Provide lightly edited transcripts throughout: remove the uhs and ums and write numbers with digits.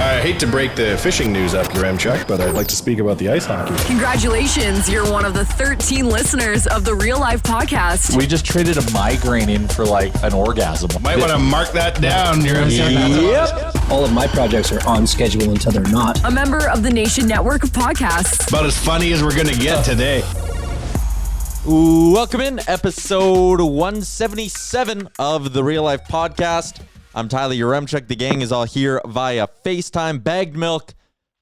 I hate to break the fishing news up, Chuck, but I'd like to speak about the ice hockey. Congratulations, you're one of the 13 listeners of the Real Life Podcast. We just traded a migraine in for like an orgasm. Might want to mark that down, Yep. All of my projects are on schedule until they're not. A member of the Nation Network of Podcasts. About as funny as we're going to get today. Welcome in, episode 177 of the Real Life Podcast. I'm Tyler Yaremchuk. The gang is all here via FaceTime. Bagged Milk,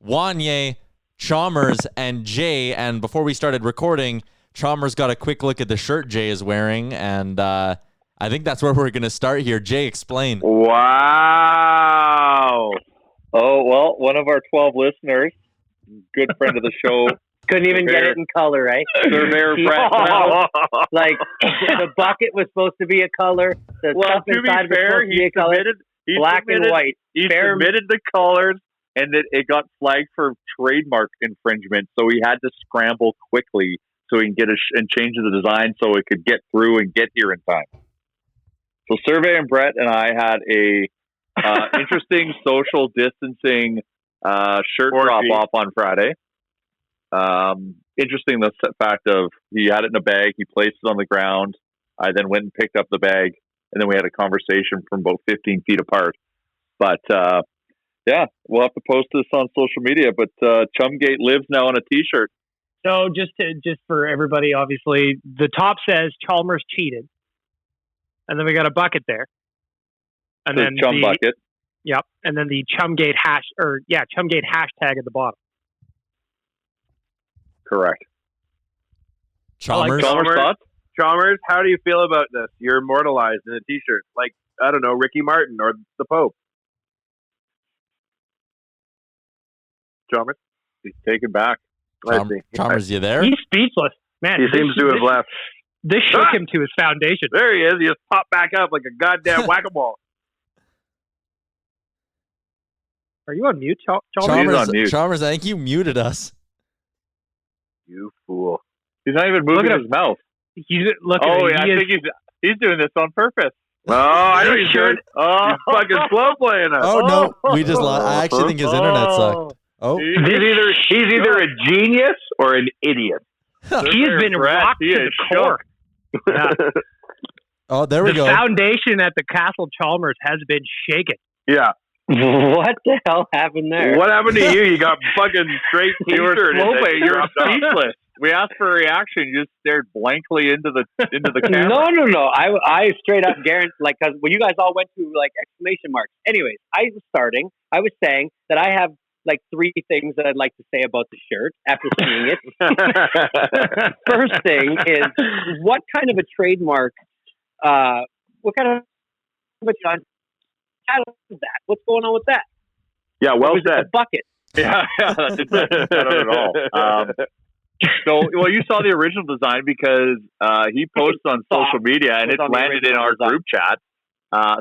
Wanye, Chalmers, and Jay. And before we started recording, Chalmers got a quick look at the shirt Jay is wearing, and I think that's where we're going to start here. Jay, explain. Wow. Oh, well, one of our 12 listeners, good friend of the show. Couldn't even get it in color, right? Surveyor Brett. Like, the bucket was supposed to be a color. The stuff inside was supposed to be a color. Black and white. He submitted the colors, and it got flagged for trademark infringement, so he had to scramble quickly so he can get and change the design so it could get through and get here in time. So Surveyor Brett and I had a interesting social distancing shirt drop-off on Friday. Interesting the fact of he had it in a bag, he placed it on the ground, I then went and picked up the bag, and then we had a conversation from about 15 feet apart. But yeah, we'll have to post this on social media, but Chumgate lives now on a t-shirt. So just for everybody, obviously the top says Chalmers cheated, and then we got a bucket there, and then Chum bucket. Yep, and then the Chumgate Chumgate hashtag at the bottom. Correct. Chalmers? Chalmers, how do you feel about this? You're immortalized in a t-shirt. Like, I don't know, Ricky Martin or the Pope. Chalmers? He's taken back. Chalmers, you there? He's speechless. Man, he seems to have left. This shook him to his foundation. There he is. He just popped back up like a goddamn whack-a-mole. Are you on mute, Chalmers? He's on mute. Chalmers, I think you muted us. You fool. He's not even moving his mouth. I think he's doing this on purpose. Oh, I know he's doing. Oh, he's fucking slow playing us. Oh, no. We just I actually think his internet sucked. Oh. He's either a genius or an idiot. He's been rocked to the core. Yeah. Oh, there we go. The foundation at the Castle Chalmers has been shaken. Yeah. What the hell happened there? What happened to you? You got fucking straight t-shirt. You're speechless. We asked for a reaction. You just stared blankly into the camera. No. I straight up guarantee, like, because when you guys all went to like exclamation marks. Anyways, I was saying that I have like 3 things that I'd like to say about the shirt after seeing it. First thing is, what kind of a trademark? What kind of a how is that? What's going on with that? Yeah, well said. A bucket. Yeah, that's exactly not at all. You saw the original design because he posted on social media and it landed in our group chat.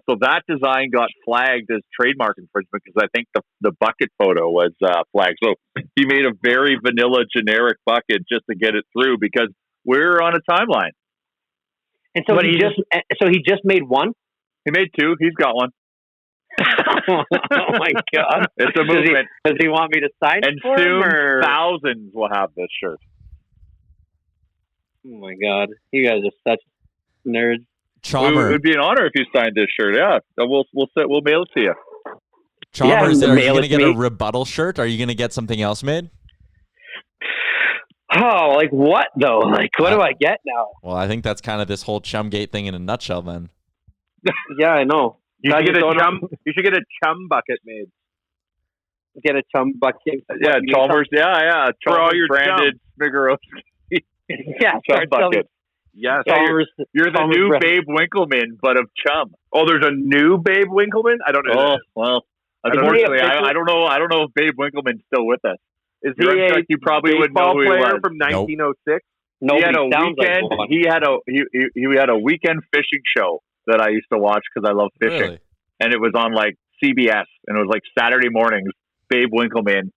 So that design got flagged as trademark infringement because I think the bucket photo was flagged. So he made a very vanilla generic bucket just to get it through because we're on a timeline. And so he just made one? He made 2. He's got one. Oh my God! It's a movement. Does he want me to sign it for soon, him? Or? Thousands will have this shirt. Oh my God! You guys are such nerds. Chalmers. It would be an honor if you signed this shirt. Yeah, we'll mail it to you. Chalmers, are you going to get a rebuttal shirt? Are you going to get something else made? Oh, like what though? Like what do I get now? Well, I think that's kind of this whole Chumgate thing in a nutshell. Then. Yeah, I know. You should get a chum bucket made. Get a chum bucket. Yeah, Chalmers. Yeah. For all your branded Smigarowski. Yeah, chum bucket. Yes, you're the new Babe Winkleman, but of chum. Oh, there's a new Babe Winkleman? I don't know. Oh, well, unfortunately, I don't know. I don't know if Babe Winkleman's still with us. Is he a you probably would know who he was from 1906? Nope. He had a weekend. Like he had a weekend fishing show that I used to watch because I love fishing, really? And it was on like CBS, and it was like Saturday mornings. Babe Winkleman,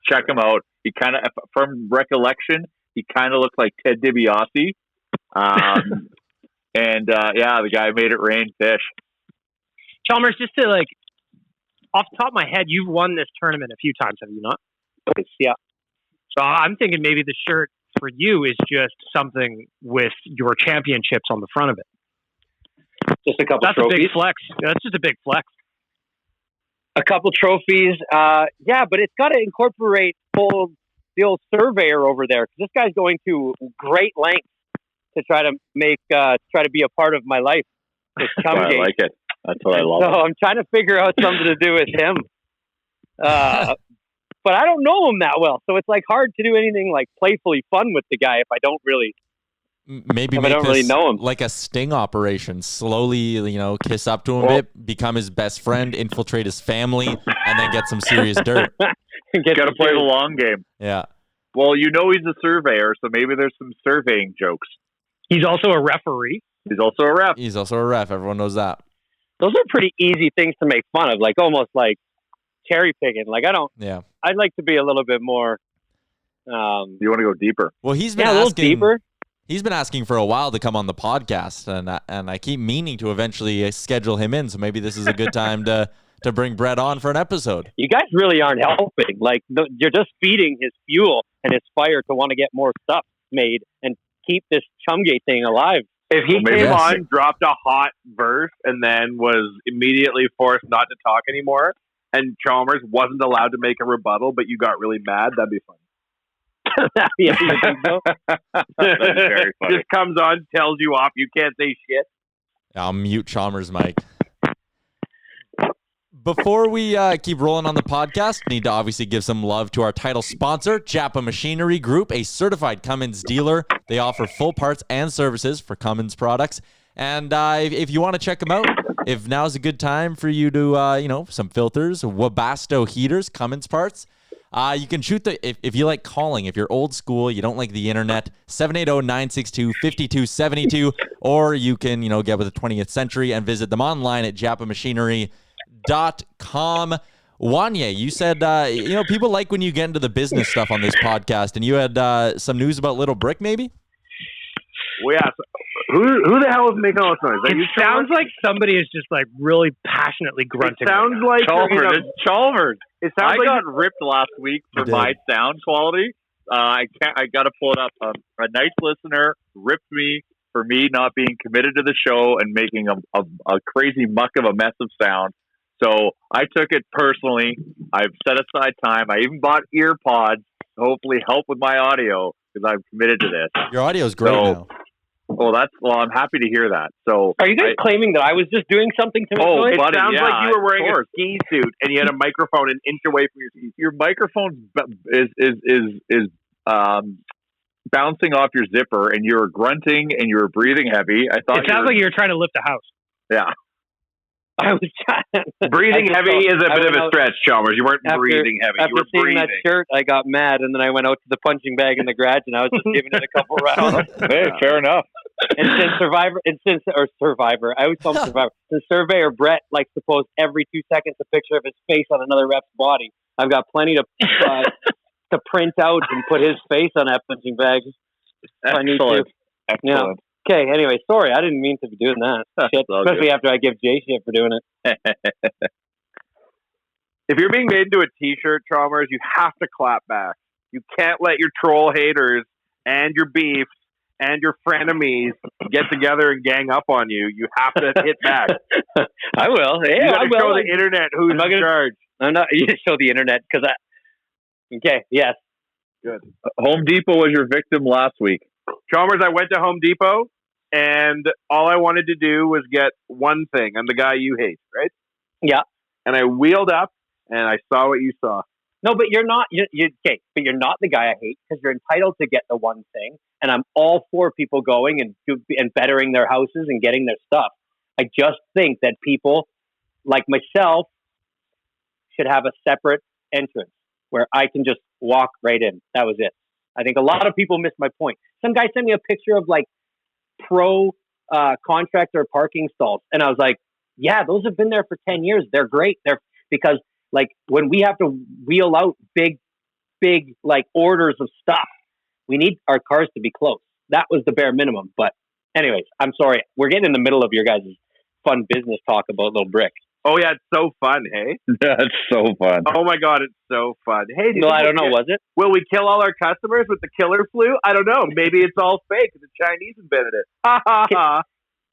check him out. He kind of, from recollection, he kind of looked like Ted DiBiase. And the guy made it rain fish. Chalmers, just to like off the top of my head, you've won this tournament a few times, have you not? Yeah. So I'm thinking maybe the shirt for you is just something with your championships on the front of it. Just a couple That's trophies. a big flex. That's just a big flex. A couple trophies. Yeah, but it's got to incorporate the old surveyor over there. 'Cause this guy's going to great lengths to try to try to be a part of my life. This I like it. That's what I love. So I'm trying to figure out something to do with him. But I don't know him that well, so it's like hard to do anything like playfully fun with the guy if I don't really. Maybe If make I don't this really know him. like a sting operation. Slowly, kiss up to him a bit, become his best friend, infiltrate his family, and then get some serious dirt. Got to play the long game. Yeah. Well, he's a surveyor, so maybe there's some surveying jokes. He's also a referee. He's also a ref. He's also a ref. Everyone knows that. Those are pretty easy things to make fun of, like almost like cherry picking. Like Yeah. I'd like to be a little bit more. You want to go deeper? Well, he's been a little asking. deeper. He's been asking for a while to come on the podcast, and I keep meaning to eventually schedule him in. So maybe this is a good time to bring Brett on for an episode. You guys really aren't helping. Like you're just feeding his fuel and his fire to want to get more stuff made and keep this Chumgate thing alive. If he maybe came that's on, dropped a hot verse, and then was immediately forced not to talk anymore, and Chalmers wasn't allowed to make a rebuttal, but you got really mad, that'd be fun. Yeah, you think so? That'd be very funny. Just comes on, tells you off, you can't say shit. I'll mute Chalmers' mic. Before we keep rolling on the podcast, need to obviously give some love to our title sponsor, Japa Machinery Group, a certified Cummins dealer. They offer full parts and services for Cummins products. And if you want to check them out, if now's a good time for you to, some filters, Webasto heaters, Cummins parts, you can shoot if you like calling, if you're old school, you don't like the internet, 780-962-5272, or you can, get with the 20th century and visit them online at japamachinery.com. Wanye, you said, people like when you get into the business stuff on this podcast, and you had some news about Little Brick, maybe? Well, yeah. So who the hell is making all this noise? It sounds like somebody is just like really passionately grunting. It sounds like Chalmers. It's Chalmers. It sounds I like got ripped last week for my sound quality. I got to pull it up. A nice listener ripped me for me not being committed to the show and making a crazy muck of a mess of sound. So I took it personally. I've set aside time. I even bought ear pods to hopefully help with my audio because I'm committed to this. Your audio is great now. Well, I'm happy to hear that. So, are you guys claiming that I was just doing something to me? It buddy, sounds yeah, like you were wearing of course. a ski suit and you had a microphone an inch away from your seat. Your microphone is bouncing off your zipper, and you were grunting and you were breathing heavy. I thought it sounds like you were trying to lift a house. Yeah. I was trying. Breathing heavy is a bit of a stretch, Chalmers. You weren't breathing heavy. You After were seeing breathing. that shirt, I got mad, and then I went out to the punching bag in the garage, and I was just giving it a couple rounds. Hey, fair enough. And since Survivor, I always call him Survivor. Since Surveyor Brett likes to post every 2 seconds a picture of his face on another rep's body, I've got plenty to print out and put his face on that punching bag. If I need to. Excellent. Yeah. Okay, anyway, sorry, I didn't mean to be doing that. Shit, especially after I give Jay shit for doing it. If you're being made into a t-shirt, Chalmers, you have to clap back. You can't let your troll haters and your beefs and your frenemies get together and gang up on you. You have to hit back. I will. Yeah, you got I to will. show the internet who's in charge. I'm not. You show the internet because Okay. Yes. Good. Home Depot was your victim last week. Chalmers, I went to Home Depot, and all I wanted to do was get one thing. I'm the guy you hate, right? Yeah. And I wheeled up, and I saw what you saw. No, but you're not. Okay, but you're not the guy I hate because you're entitled to get the one thing, and I'm all for people going and bettering their houses and getting their stuff. I just think that people like myself should have a separate entrance where I can just walk right in. That was it. I think a lot of people missed my point. Some guy sent me a picture of like pro contractor parking stalls, and I was like, yeah, those have been there for 10 years. They're great. They're because like when we have to wheel out big like orders of stuff, we need our cars to be close. That was the bare minimum. But anyways, I'm sorry. We're getting in the middle of your guys' fun business talk about Little Brick. Oh yeah, it's so fun, hey? That's so fun. Oh my god, it's so fun. Hey, No, I don't know. Was it? Will we kill all our customers with the killer flu? I don't know. Maybe it's all fake. The Chinese invented it. Ha ha ha.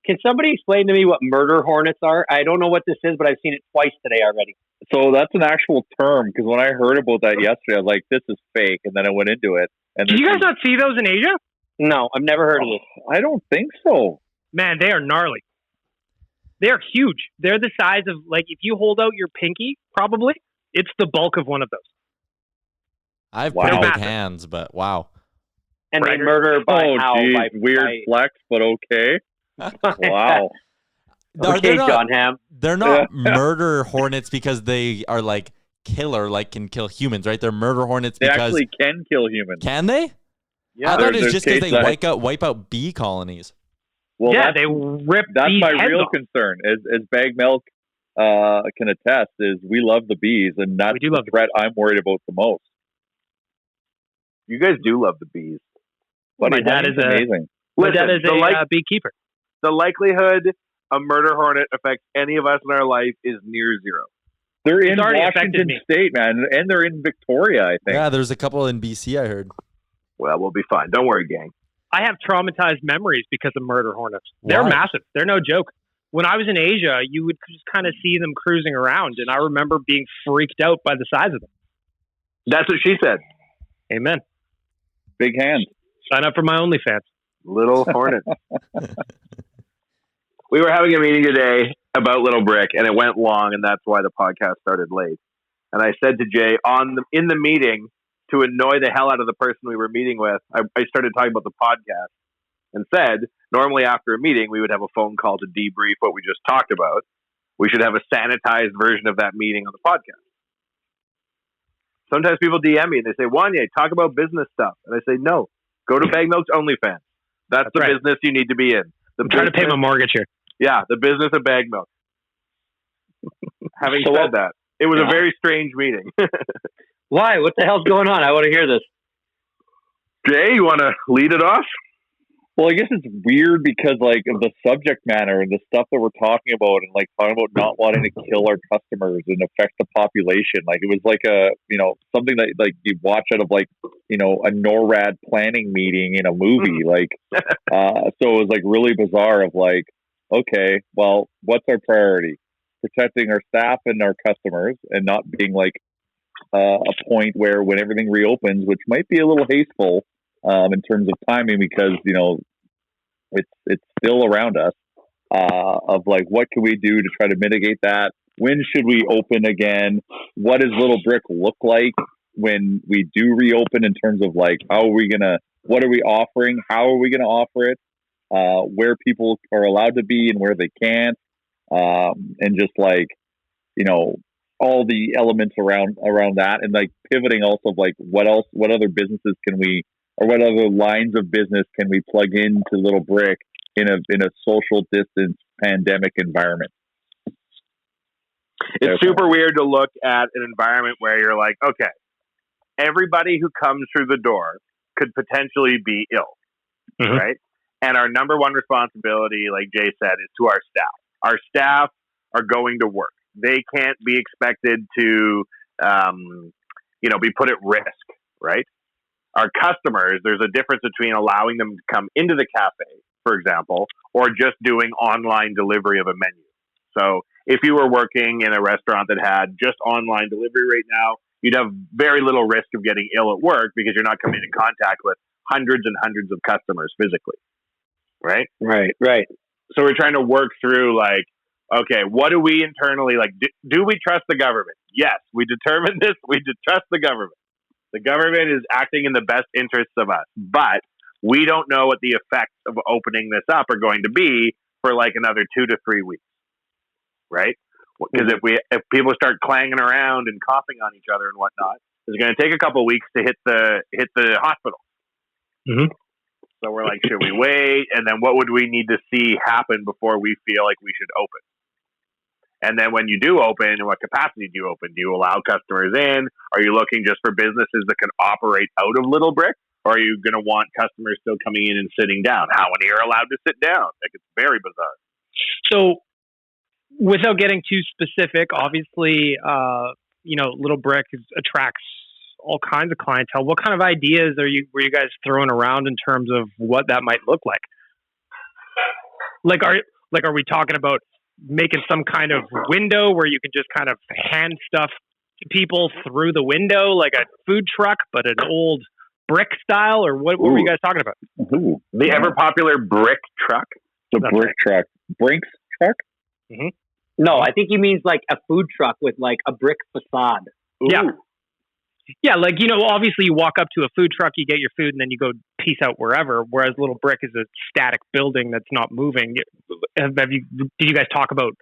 Can somebody explain to me what murder hornets are? I don't know what this is, but I've seen it twice today already. So that's an actual term, because when I heard about that yesterday, I was like, this is fake. And then I went into it. And Did you guys not see those in Asia? No, I've never heard of this. I don't think so. Man, they are gnarly. They're huge. They're the size of, like, if you hold out your pinky, probably, it's the bulk of one of those. I have Wow. pretty big Massive. hands, but wow. And Right. they murder by Oh, how? geez. By, Weird flex, but okay. Wow. Are Okay, they not, John Hamm. they're not murder hornets because they are like killer, like can kill humans, right? They're murder hornets They because actually can kill humans. can they? Yeah, I thought it was there's just because case they that- wipe out bee colonies. Well, yeah, that's, they rip that's these my heads real off. concern. As Bag Milk can attest, is we love the bees, and that's We do the love the threat I'm worried about the most. You guys do love the bees. My Buddy, dad honey's is a amazing. my dad is Listen, a beekeeper. the likelihood a murder hornet affects any of us in our life is near zero. They're in It's already affected Washington me. State, man, and they're in Victoria, I think. Yeah, there's a couple in BC I heard. Well, we'll be fine. Don't worry, gang. I have traumatized memories because of murder hornets. They're Why? massive. They're no joke. When I was in Asia, you would just kind of see them cruising around, and I remember being freaked out by the size of them. That's what she said. Amen. Big hands. Sign up for my OnlyFans. Little hornet. We were having a meeting today about Little Brick, and it went long, and that's why the podcast started late. And I said to Jay in the meeting, to annoy the hell out of the person we were meeting with, I started talking about the podcast and said, normally after a meeting, we would have a phone call to debrief what we just talked about. We should have a sanitized version of that meeting on the podcast. Sometimes people DM me and they say, Wanye, talk about business stuff. And I say, no, go to Bag Milk's OnlyFans. That's the right. business you need to be in. I'm trying to pay my mortgage here. Yeah, the business of Bag Milk. Having said that, it was a very strange meeting. Why? What the hell's going on? I want to hear this. Jay, you want to lead it off? Well, I guess it's weird because, like, of the subject matter and the stuff that we're talking about, and like talking about not wanting to kill our customers and affect the population. Like, it was like something that like you watch out of like a NORAD planning meeting in a movie. Like, so it was like really bizarre. Of like, okay, well, what's our priority? Protecting our staff and our customers, and not being like a point where when everything reopens, which might be a little hasteful in terms of timing, because it's still around us, of like, what can we do to try to mitigate that? When should we open again? What does Little Brick look like when we do reopen, in terms of like, what are we offering? How are we going to offer it? Where people are allowed to be and where they can't. And just like, all the elements around that, and like pivoting also of like, what other businesses can we, or what other lines of business can we plug into Little Brick in a social distance pandemic environment? It's super weird to look at an environment where you're like, okay, everybody who comes through the door could potentially be ill, right? And our number one responsibility, like Jay said, is to our staff. Our staff are going to work. They can't be expected to, be put at risk, right? Our customers, there's a difference between allowing them to come into the cafe, for example, or just doing online delivery of a menu. So if you were working in a restaurant that had just online delivery right now, you'd have very little risk of getting ill at work because you're not coming in contact with hundreds and hundreds of customers physically, right? Right. So we're trying to work through like, okay, what do we internally, like, do we trust the government? Yes, we determined this. We trust the government. The government is acting in the best interests of us, but we don't know what the effects of opening this up are going to be for like another 2 to 3 weeks, right? Because if people start clanging around and coughing on each other and whatnot, it's going to take a couple of weeks to hit the hospital. Mm-hmm. So we're like, should we wait? And then what would we need to see happen before we feel like we should open? And then when you do open, in what capacity do you open? Do you allow customers in? Are you looking just for businesses that can operate out of Little Brick? Or are you going to want customers still coming in and sitting down? How many are allowed to sit down? Like, it's very bizarre. So without getting too specific, obviously, Little Brick attracts all kinds of clientele. What kind of ideas were you guys throwing around in terms of what that might look like? Are we talking about making some kind of window where you can just kind of hand stuff to people through the window, like a food truck, but an old brick style, or what were you guys talking about? Ooh. The ever popular brick truck. The brick truck. Brinks truck? Mm-hmm. No, I think he means like a food truck with like a brick facade. Ooh. Yeah. Yeah, obviously you walk up to a food truck, you get your food, and then you go peace out wherever, whereas Little Brick is a static building that's not moving. Did you guys talk about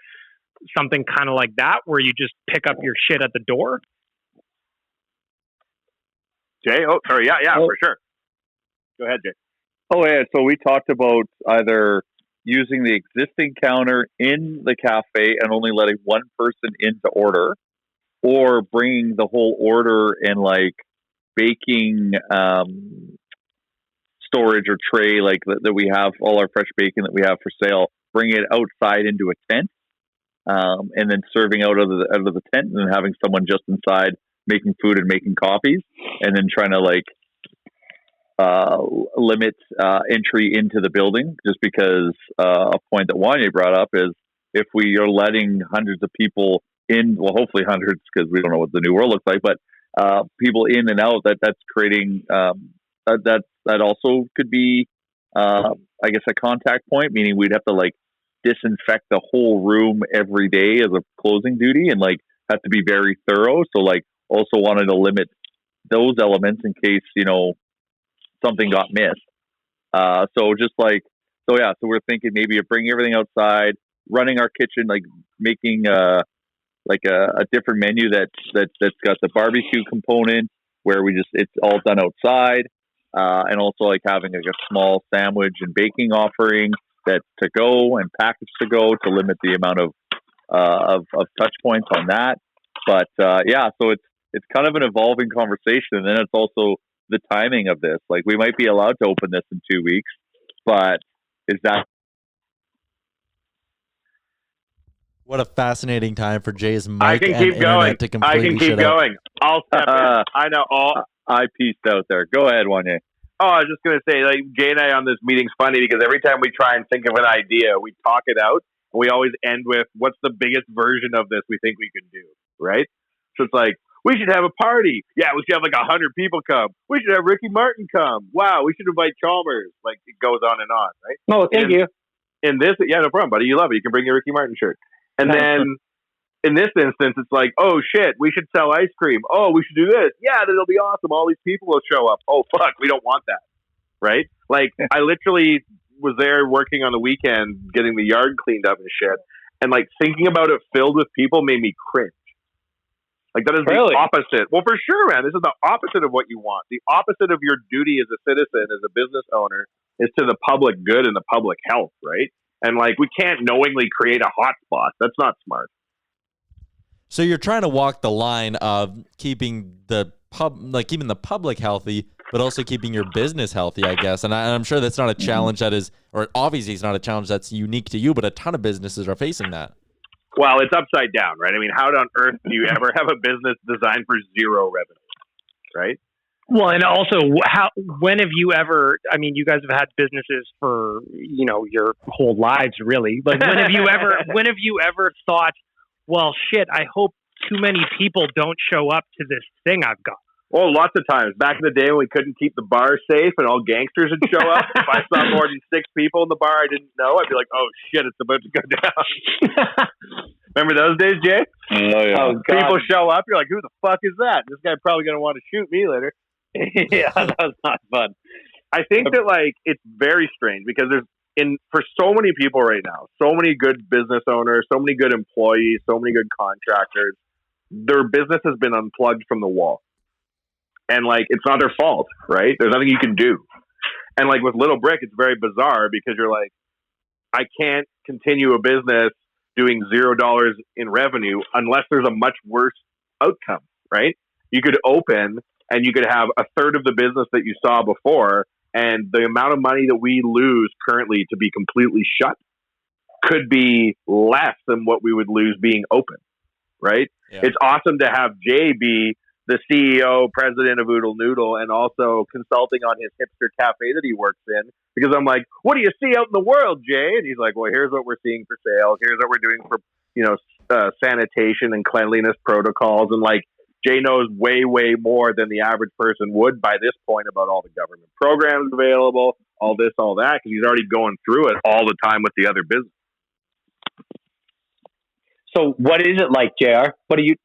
something kind of like that, where you just pick up your shit at the door? Jay? Oh, sorry. Yeah, for sure. Go ahead, Jay. Oh, yeah. So we talked about either using the existing counter in the cafe and only letting one person in to order, or bringing the whole order and like baking storage or tray like that we have, all our fresh bacon that we have for sale, bring it outside into a tent, and then serving out of the tent, and then having someone just inside making food and making coffees, and then trying to like limit entry into the building, just because a point that Wanye brought up is if we are letting hundreds of people in, well, hopefully hundreds, because we don't know what the new world looks like, but people in and out, that's creating that also could be I guess a contact point, meaning we'd have to like disinfect the whole room every day as a closing duty, and like have to be very thorough. So like also wanted to limit those elements in case something got missed. So we're thinking maybe of bringing everything outside, running our kitchen, like making a different menu that's got the barbecue component where it's all done outside, and also like having like a small sandwich and baking offering that to go and package to go to limit the amount of touch points on that. But so it's kind of an evolving conversation, and then it's also the timing of this. Like we might be allowed to open this in 2 weeks, but is that? What a fascinating time for Jay's mic I can and keep going. internet to completely I can keep shut out. going. I'll step in. I know all. I pieced out there. Go ahead, Wanye. Oh, I was just going to say, like, Jay and I on this meeting's funny because every time we try and think of an idea, we talk it out, and we always end with, what's the biggest version of this we think we can do, right? So it's like, we should have a party. Yeah, we should have like 100 people come. We should have Ricky Martin come. Wow, we should invite Chalmers. Like, it goes on and on, right? No, thank you. In this, yeah, no problem, buddy. You love it. You can bring your Ricky Martin shirt. And then in this instance, it's like, oh, shit, we should sell ice cream. Oh, we should do this. Yeah, that'll be awesome. All these people will show up. Oh, fuck, we don't want that, right? Like, I literally was there working on the weekend getting the yard cleaned up and shit. And, like, thinking about it filled with people made me cringe. Like, that is the opposite. Well, for sure, man. This is the opposite of what you want. The opposite of your duty as a citizen, as a business owner, is to the public good and the public health, right? And, like, we can't knowingly create a hotspot. That's not smart. So you're trying to walk the line of keeping the public healthy, but also keeping your business healthy, I guess. And I'm sure that's not a challenge that is, or obviously it's not a challenge that's unique to you, but a ton of businesses are facing that. Well, it's upside down, right? I mean, how on earth do you ever have a business designed for zero revenue, right? Well, and also, when have you ever? I mean, you guys have had businesses for your whole lives, really. Like, when have you ever thought, well, shit, I hope too many people don't show up to this thing I've got? Well, lots of times. Back in the day when we couldn't keep the bar safe and all gangsters would show up, if I saw more than 6 people in the bar I didn't know, I'd be like, oh, shit, it's about to go down. Remember those days, Jay? Oh, yeah. Oh, people show up, you're like, who the fuck is that? This guy probably going to want to shoot me later. Yeah, that was not fun. I think that, like, it's very strange because for so many people right now, so many good business owners, so many good employees, so many good contractors, their business has been unplugged from the wall. And, like, it's not their fault, right? There's nothing you can do. And, like, with Little Brick, it's very bizarre because you're like, I can't continue a business doing $0 in revenue unless there's a much worse outcome, right? You could open and you could have a third of the business that you saw before, and the amount of money that we lose currently to be completely shut could be less than what we would lose being open, right? Yeah. It's awesome to have Jay be the CEO, president of Oodle Noodle, and also consulting on his hipster cafe that he works in. Because I'm like, what do you see out in the world, Jay? And he's like, well, here's what we're seeing for sales. Here's what we're doing for, sanitation and cleanliness protocols. And like, Jay knows way, way more than the average person would by this point about all the government programs available, all this, all that, because he's already going through it all the time with the other business. So what is it like, JR? What are you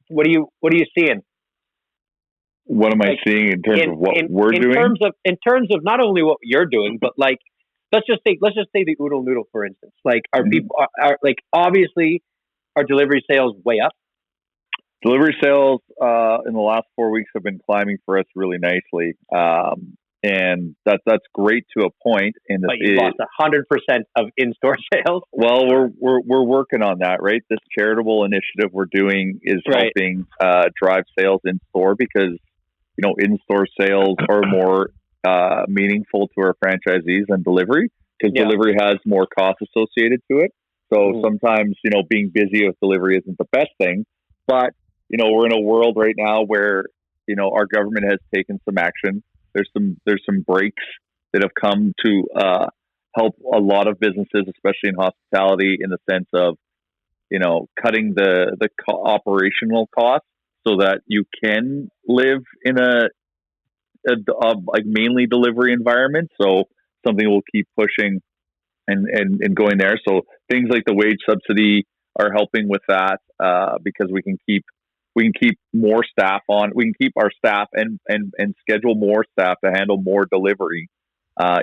seeing? What am I seeing in terms of what we're doing? In terms of not only what you're doing, but like let's just say the Oodle Noodle, for instance. Like, are people are like, obviously are delivery sales way up? Delivery sales in the last 4 weeks have been climbing for us really nicely, and that's great to a point. But you lost 100% of in-store sales. Well, we're working on that, right? This charitable initiative we're doing is helping drive sales in store, because in-store sales are more meaningful to our franchisees than delivery, because delivery has more costs associated to it. So sometimes being busy with delivery isn't the best thing, but we're in a world right now where our government has taken some action. There's some breaks that have come to help a lot of businesses, especially in hospitality, in the sense of cutting the operational costs so that you can live in a like mainly delivery environment. So something we'll keep pushing and going there. So things like the wage subsidy are helping with that, because we can keep more staff on. We can keep our staff and schedule more staff to handle more delivery,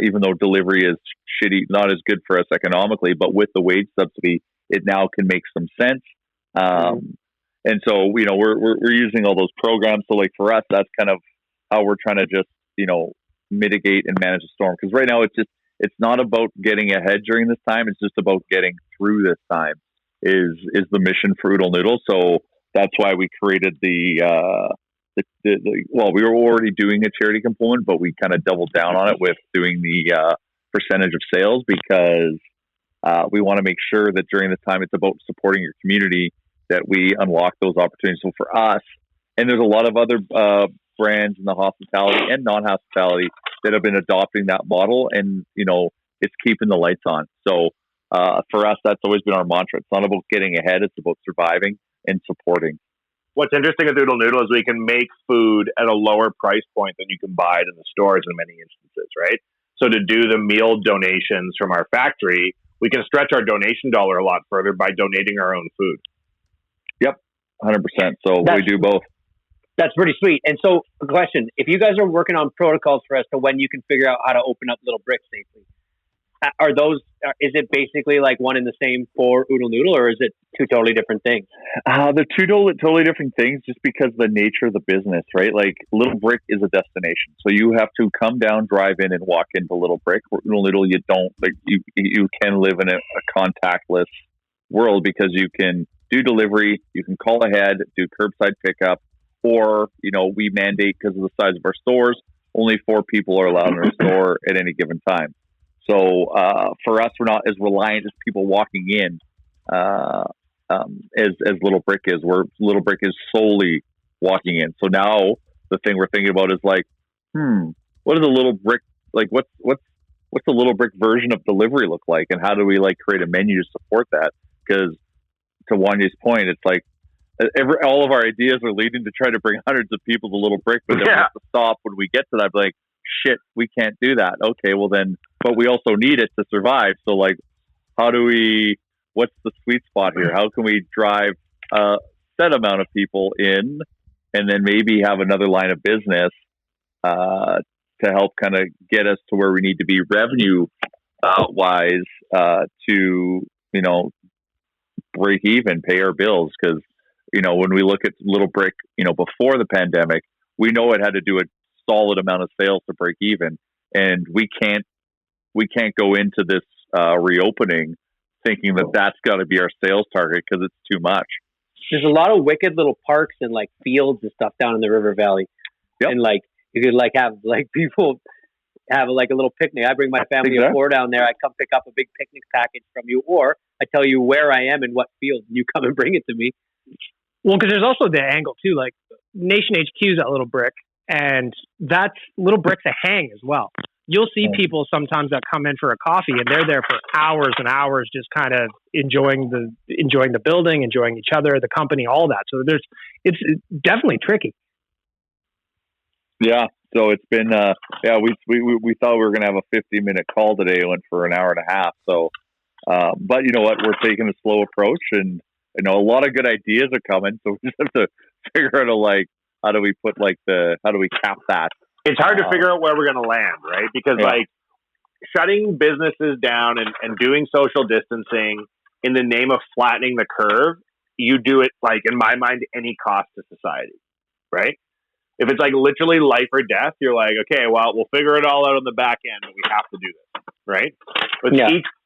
even though delivery is shitty, not as good for us economically. But with the wage subsidy, it now can make some sense. And so we're using all those programs. So like for us, that's kind of how we're trying to just mitigate and manage the storm. Because right now it's not about getting ahead during this time. It's just about getting through this time. Is the mission for Oodle Noodle. So that's why we created we were already doing a charity component, but we kind of doubled down on it with doing the percentage of sales, because we want to make sure that during this time it's about supporting your community, that we unlock those opportunities. So for us, and there's a lot of other brands in the hospitality and non-hospitality that have been adopting that model, and it's keeping the lights on. So for us, that's always been our mantra. It's not about getting ahead; it's about surviving and supporting. What's interesting with Oodle Noodle is we can make food at a lower price point than you can buy it in the stores in many instances, right? So to do the meal donations from our factory, we can stretch our donation dollar a lot further by donating our own food. Yep, 100%. So we do both. That's pretty sweet. And so, a question: if you guys are working on protocols for us to when you can figure out how to open up Little Brick safely, is it basically like one and the same for Oodle Noodle, or is it two totally different things? They're two totally different things, just because of the nature of the business, right? Like Little Brick is a destination, so you have to come down, drive in, and walk into Little Brick. Oodle Noodle, you don't. Like you can live in a contactless world, because you can do delivery, you can call ahead, do curbside pickup, or we mandate, because of the size of our stores, only 4 people are allowed in our store at any given time. So for us, we're not as reliant as people walking in as Little Brick is. Where Little Brick is solely walking in. So now the thing we're thinking about is like, what is a Little Brick like? What's the Little Brick version of delivery look like, and how do we like create a menu to support that? Because to Wanye's point, it's like all of our ideas are leading to try to bring hundreds of people to Little Brick, but then we have to stop when we get to that. Like, shit, we can't do that. Okay, well then, but we also need it to survive. So like, what's the sweet spot here? How can we drive a set amount of people in, and then maybe have another line of business to help kind of get us to where we need to be revenue wise to break even, pay our bills. Because when we look at Little Brick, before the pandemic, we know it had to do a solid amount of sales to break even, and we can't go into this reopening thinking that that's got to be our sales target, because it's too much. There's a lot of wicked little parks and like fields and stuff down in the River Valley. Yep. And like you could like have like people have like a little picnic. I bring my family of 4 down there. I come pick up a big picnic package from you, or I tell you where I am in what field. You come and bring it to me. Well, because there's also the angle too. Like Nation HQ is that Little Brick, and that's Little Brick's a hang as well. You'll see people sometimes that come in for a coffee, and they're there for hours and hours, just kind of enjoying the building, enjoying each other, the company, all that. So it's definitely tricky. Yeah. So it's been, we thought we were going to have a 50-minute call today. It went for an hour and a half. So, but you know what? We're taking a slow approach, and a lot of good ideas are coming. So we just have to figure out how do we cap that? It's hard to figure out where we're going to land, right? Because shutting businesses down and doing social distancing in the name of flattening the curve, you do it in my mind, any cost to society, right? If it's literally life or death, you're like, okay, well, we'll figure it all out on the back end, but we have to do this, right?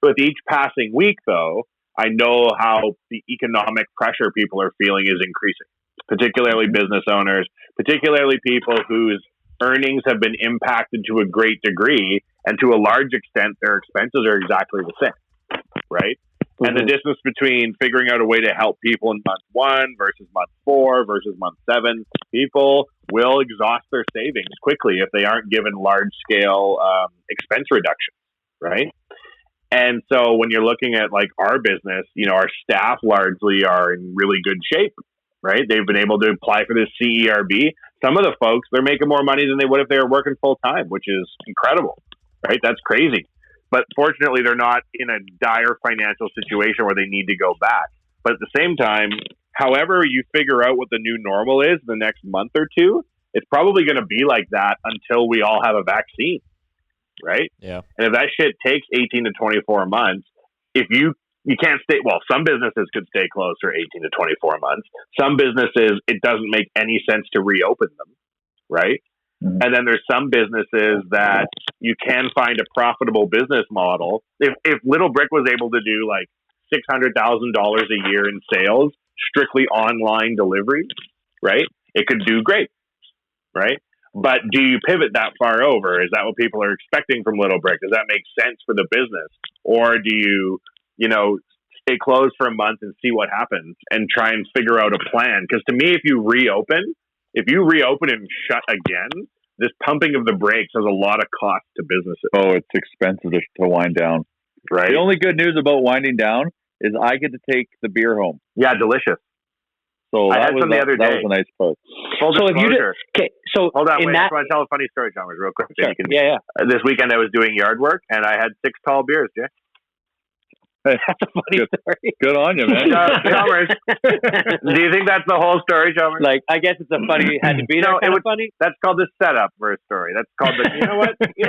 With each passing week, though, I know how the economic pressure people are feeling is increasing, particularly business owners, particularly people whose earnings have been impacted to a great degree, and to a large extent, their expenses are exactly the same, right? Mm-hmm. And the distance between figuring out a way to help people in month 1 versus month 4 versus month 7, people will exhaust their savings quickly if they aren't given large-scale expense reductions, right? And so when you're looking at our business, our staff largely are in really good shape, right? They've been able to apply for this CERB. Some of the folks, they're making more money than they would if they were working full time, which is incredible, right? That's crazy. But fortunately, they're not in a dire financial situation where they need to go back. But at the same time, however you figure out what the new normal is the next month or two, it's probably going to be like that until we all have a vaccine, right? Yeah. And if that shit takes 18 to 24 months, if you can't stay, well, some businesses could stay closed for 18 to 24 months. Some businesses, it doesn't make any sense to reopen them, right? Mm-hmm. And then there's some businesses that you can find a profitable business model. If Little Brick was able to do $600,000 a year in sales, strictly online delivery, right? It could do great, right? But do you pivot that far over? Is that what people are expecting from Little Brick? Does that make sense for the business? Or do you stay closed for a month and see what happens and try and figure out a plan? Because to me, if you reopen and shut again, this pumping of the brakes has a lot of cost to businesses. Oh, it's expensive to wind down. Right. The only good news about winding down is I get to take the beer home. Yeah, delicious. So I had some the other day. That was a nice part. Full disclosure. So hold on, wait. I just want to tell a funny story, Chalmers, real quick. Sure. This weekend I was doing yard work and I had 6 tall beers, Jay. That's a funny story. Good on you, man. Chalmers, do you think that's the whole story, Chalmers? I guess it's a funny. Had to be there. Kind of funny. That's called the setup for a story. That's called the. You know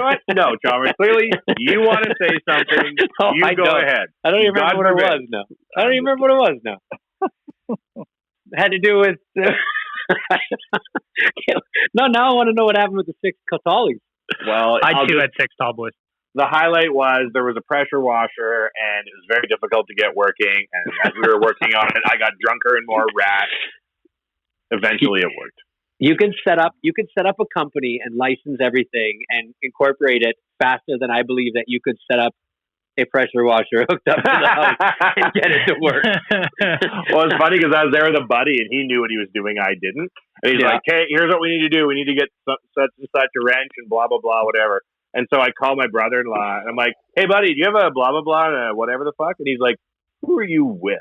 what? No, Chalmers. Clearly, you want to say something. Go ahead. I don't even remember what it was now. I don't even remember what it was now. It had to do with. No, now I want to know what happened with the 6 Catalis. Well, I too had 6 tall boys. The highlight was there was a pressure washer and it was very difficult to get working. And as we were working on it, I got drunker and more rash. Eventually it worked. You can set up a company and license everything and incorporate it faster than I believe that you could set up a pressure washer hooked up to the house and get it to work. Well, it's funny because I was there with a buddy and he knew what he was doing. I didn't. And he's like, hey, here's what we need to do. We need to get such and such a wrench and blah, blah, blah, whatever. And so I called my brother-in-law and I'm like, hey buddy, do you have a blah, blah, blah, whatever the fuck? And he's like, who are you with?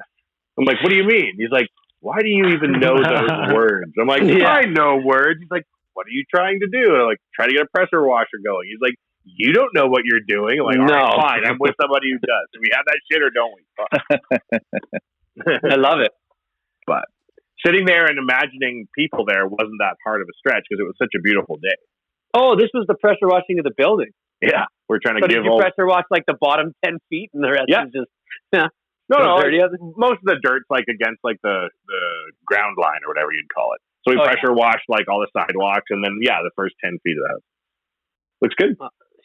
I'm like, what do you mean? He's like, why do you even know those words? I'm like, I know words. He's like, what are you trying to do? And I'm like, try to get a pressure washer going. He's like, you don't know what you're doing. I'm like, all right, fine. I'm with somebody who does. Do we have that shit or don't we? I love it. But sitting there and imagining people there wasn't that hard of a stretch because it was such a beautiful day. Oh, this was the pressure washing of the building. Yeah. We're trying to give pressure wash the bottom 10 feet and the rest is just No, most of the dirt's against the ground line or whatever you'd call it. So we pressure washed all the sidewalks and then the first 10 feet of the house. Looks good.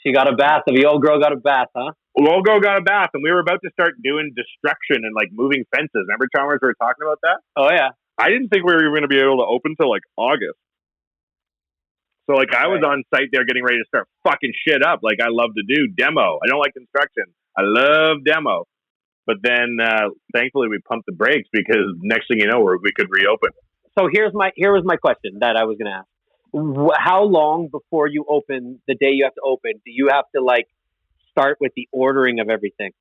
She got a bath. The old girl got a bath, huh? The old girl got a bath and we were about to start doing destruction and moving fences. Remember, Chalmers, we were talking about that? Oh yeah. I didn't think we were going to be able to open till August. So I was on site there getting ready to start fucking shit up. I love to do demo. I don't like construction. I love demo. But then, thankfully, we pumped the brakes because next thing you know, we could reopen. So here was my question that I was going to ask. How long before you open, the day you have to open, do you have to like start with the ordering of everything?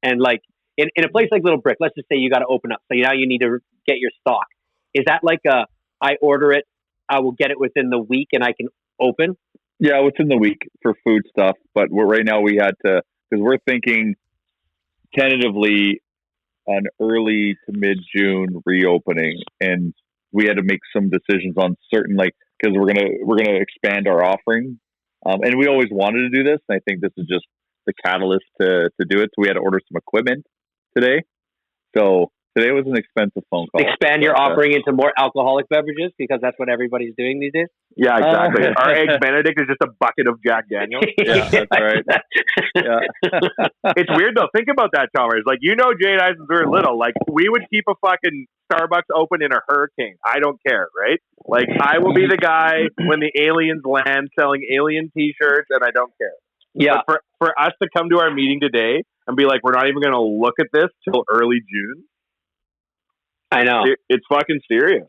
And like in a place like Little Brick, let's just say you got to open up. So now you need to get your stock. Is that like I order it, I will get it within the week and I can open? Yeah, within the week for food stuff. But right now we had to, because we're thinking tentatively an early to mid-June reopening, and we had to make some decisions on certain, like, because we're gonna expand our offering, and we always wanted to do this, and I think this is just the catalyst to do it. So we had to order some equipment today. So today was an expensive phone call. Expand your offering into more alcoholic beverages because that's what everybody's doing these days. Yeah, exactly. Our Eggs Benedict is just a bucket of Jack Daniels. Yeah, that's right. Yeah. It's weird though. Think about that, Chalmers. Like, you know, Jay and I, since we were little, like, we would keep a fucking Starbucks open in a hurricane. I don't care, right? Like, I will be the guy when the aliens land selling alien T-shirts, and I don't care. Yeah. But for us to come to our meeting today and be like, we're not even going to look at this till early June. I know. It's fucking serious.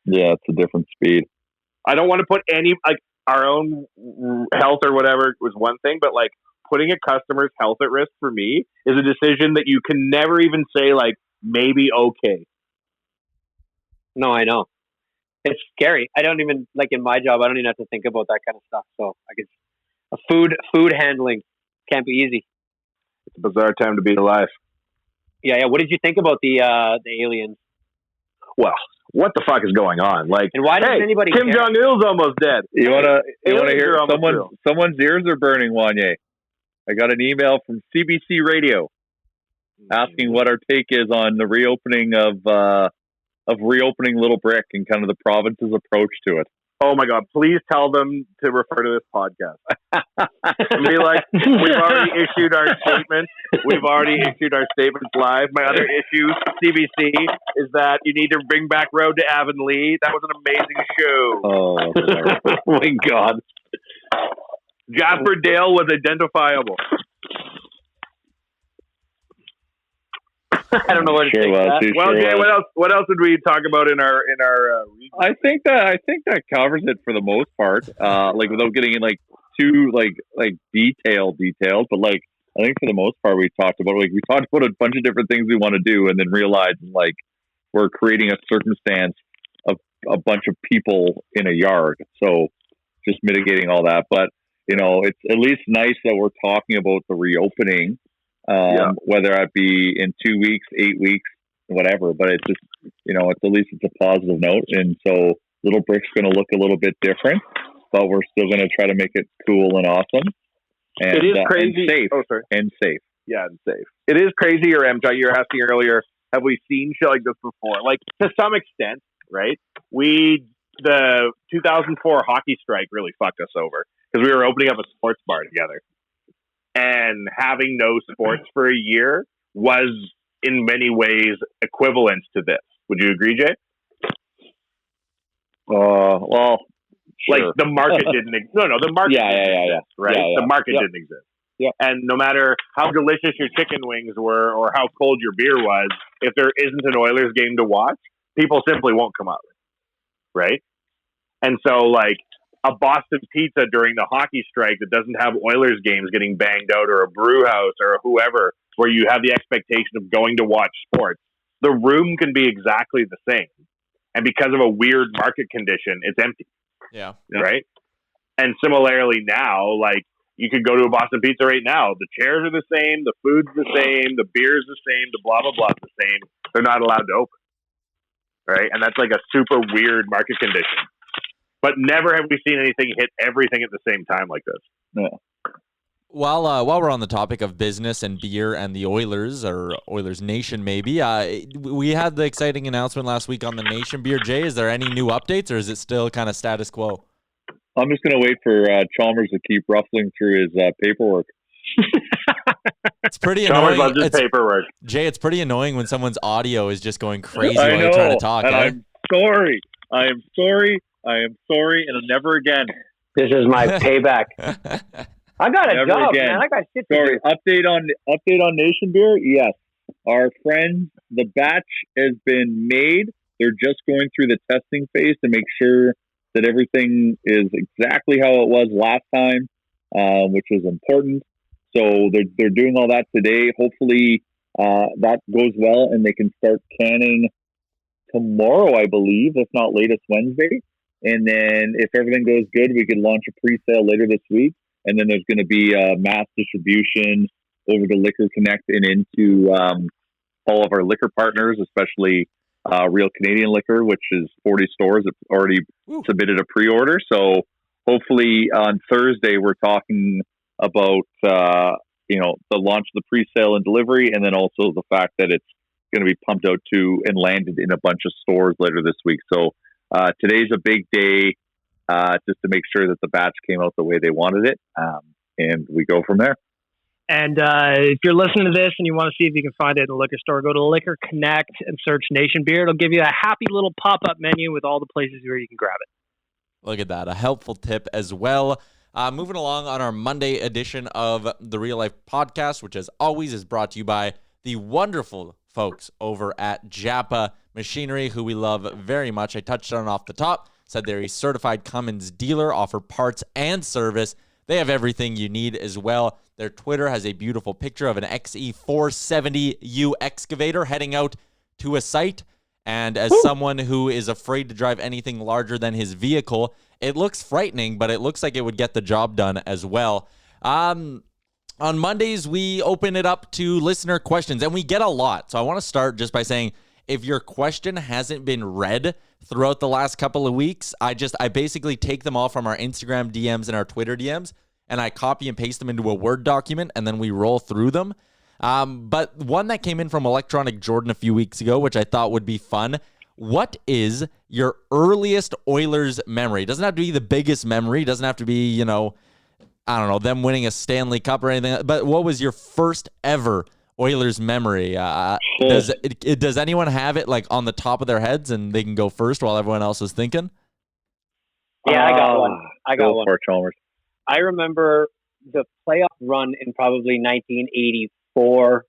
Yeah, it's a different speed. I don't want to put any, like, our own health or whatever was one thing, but like putting a customer's health at risk for me is a decision that you can never even say like maybe okay. No, I know. It's scary. I don't even, like in my job, I don't even have to think about that kind of stuff. So I guess food handling can't be easy. It's a bizarre time to be alive. Yeah. What did you think about the aliens? Well, what the fuck is going on? Like, and why doesn't anybody Kim care? Jong-il's almost dead. You wanna hear someone's ears are burning, Wanye. I got an email from CBC Radio asking what our take is on the reopening of reopening Little Brick and kind of the province's approach to it. Oh my God, please tell them to refer to this podcast. And be like, we've already issued our statements. We've already issued our statements live. My other issue, CBC, is that you need to bring back Road to Avonlea. That was an amazing show. Oh my God. Jasper Dale was identifiable. I don't know where to take that. Well, Jay, what else did we talk about in our I think that covers it for the most part. Like without getting in like too like details, but like I think for the most part we talked about a bunch of different things we want to do, and then realized like we're creating a circumstance of a bunch of people in a yard. So just mitigating all that, but you know, it's at least nice that we're talking about the reopening. Whether it be in 2 weeks, 8 weeks, whatever, but it's just, you know, it's at least it's a positive note. And so Little Brick's going to look a little bit different, but we're still going to try to make it cool and awesome. And, it is crazy. And safe. Oh, sorry. And safe. Yeah, and safe. It is crazy, or MJ, you were asking earlier, have we seen shit like this before? Like, to some extent, right? The 2004 hockey strike really fucked us over because we were opening up a sports bar together. And having no sports for a year was, in many ways, equivalent to this. Would you agree, Jay? Well, like sure. the market didn't. The market. Didn't exist, right? Yeah. The market didn't exist. Yeah. And no matter how delicious your chicken wings were or how cold your beer was, if there isn't an Oilers game to watch, people simply won't come out, right? And so, like, a Boston Pizza during the hockey strike that doesn't have Oilers games getting banged out, or a brew house or whoever, where you have the expectation of going to watch sports, the room can be exactly the same. And because of a weird market condition, it's empty. Yeah. Right? And similarly now, like, you could go to a Boston Pizza right now. The chairs are the same, the food's the same, the beer's the same, the blah, blah, blah is the same. They're not allowed to open. Right? And that's like a super weird market condition. But never have we seen anything hit everything at the same time like this. Yeah. While we're on the topic of business and beer and the Oilers, or Oilers Nation maybe, we had the exciting announcement last week on the Nation Beer. Jay, is there any new updates, or is it still kind of status quo? I'm just going to wait for Chalmers to keep ruffling through his paperwork. It's pretty Chalmers annoying. loves his paperwork. Jay, it's pretty annoying when someone's audio is just going crazy I while know, you're trying to talk. And I'm sorry. I am sorry, and never again. This is my payback. I got a Never job, again. man. I got shit to Sorry. do. Update on Nation Beer. Yes, our friends, the batch has been made. They're just going through the testing phase to make sure that everything is exactly how it was last time, which was important. So they're doing all that today. Hopefully that goes well and they can start canning tomorrow, I believe, if not latest Wednesday. And then if everything goes good, we could launch a pre-sale later this week. And then there's going to be mass distribution over to Liquor Connect and into all of our liquor partners, especially Real Canadian Liquor, which is 40 stores that already submitted a pre-order. So hopefully on Thursday, we're talking about, the launch of the pre-sale and delivery, and then also the fact that it's going to be pumped out to and landed in a bunch of stores later this week. So today's a big day just to make sure that the batch came out the way they wanted it, and we go from there. And if you're listening to this and you want to see if you can find it in a liquor store, go to Liquor Connect and search Nation Beer. It'll give you a happy little pop-up menu with all the places where you can grab it. Look at that. A helpful tip as well. Moving along on our Monday edition of the Real Life Podcast, which as always is brought to you by the wonderful folks over at Japa Machinery, who we love very much. I touched on it off the top, said they're a certified Cummins dealer, offer parts and service. They have everything you need as well. Their Twitter has a beautiful picture of an XE470U excavator heading out to a site. And as someone who is afraid to drive anything larger than his vehicle, it looks frightening, but it looks like it would get the job done as well. On Mondays, we open it up to listener questions, and we get a lot. So I want to start just by saying, if your question hasn't been read throughout the last couple of weeks, I basically take them all from our Instagram DMs and our Twitter DMs, and I copy and paste them into a Word document, and then we roll through them. But one that came in from Electronic Jordan a few weeks ago, which I thought would be fun. What is your earliest Oilers memory? It doesn't have to be the biggest memory. It doesn't have to be, them winning a Stanley Cup or anything. But what was your first ever Oilers memory? Does anyone have it like on the top of their heads and they can go first while everyone else is thinking? Yeah, I got one. I got one. Chalmers. I remember the playoff run in probably 1984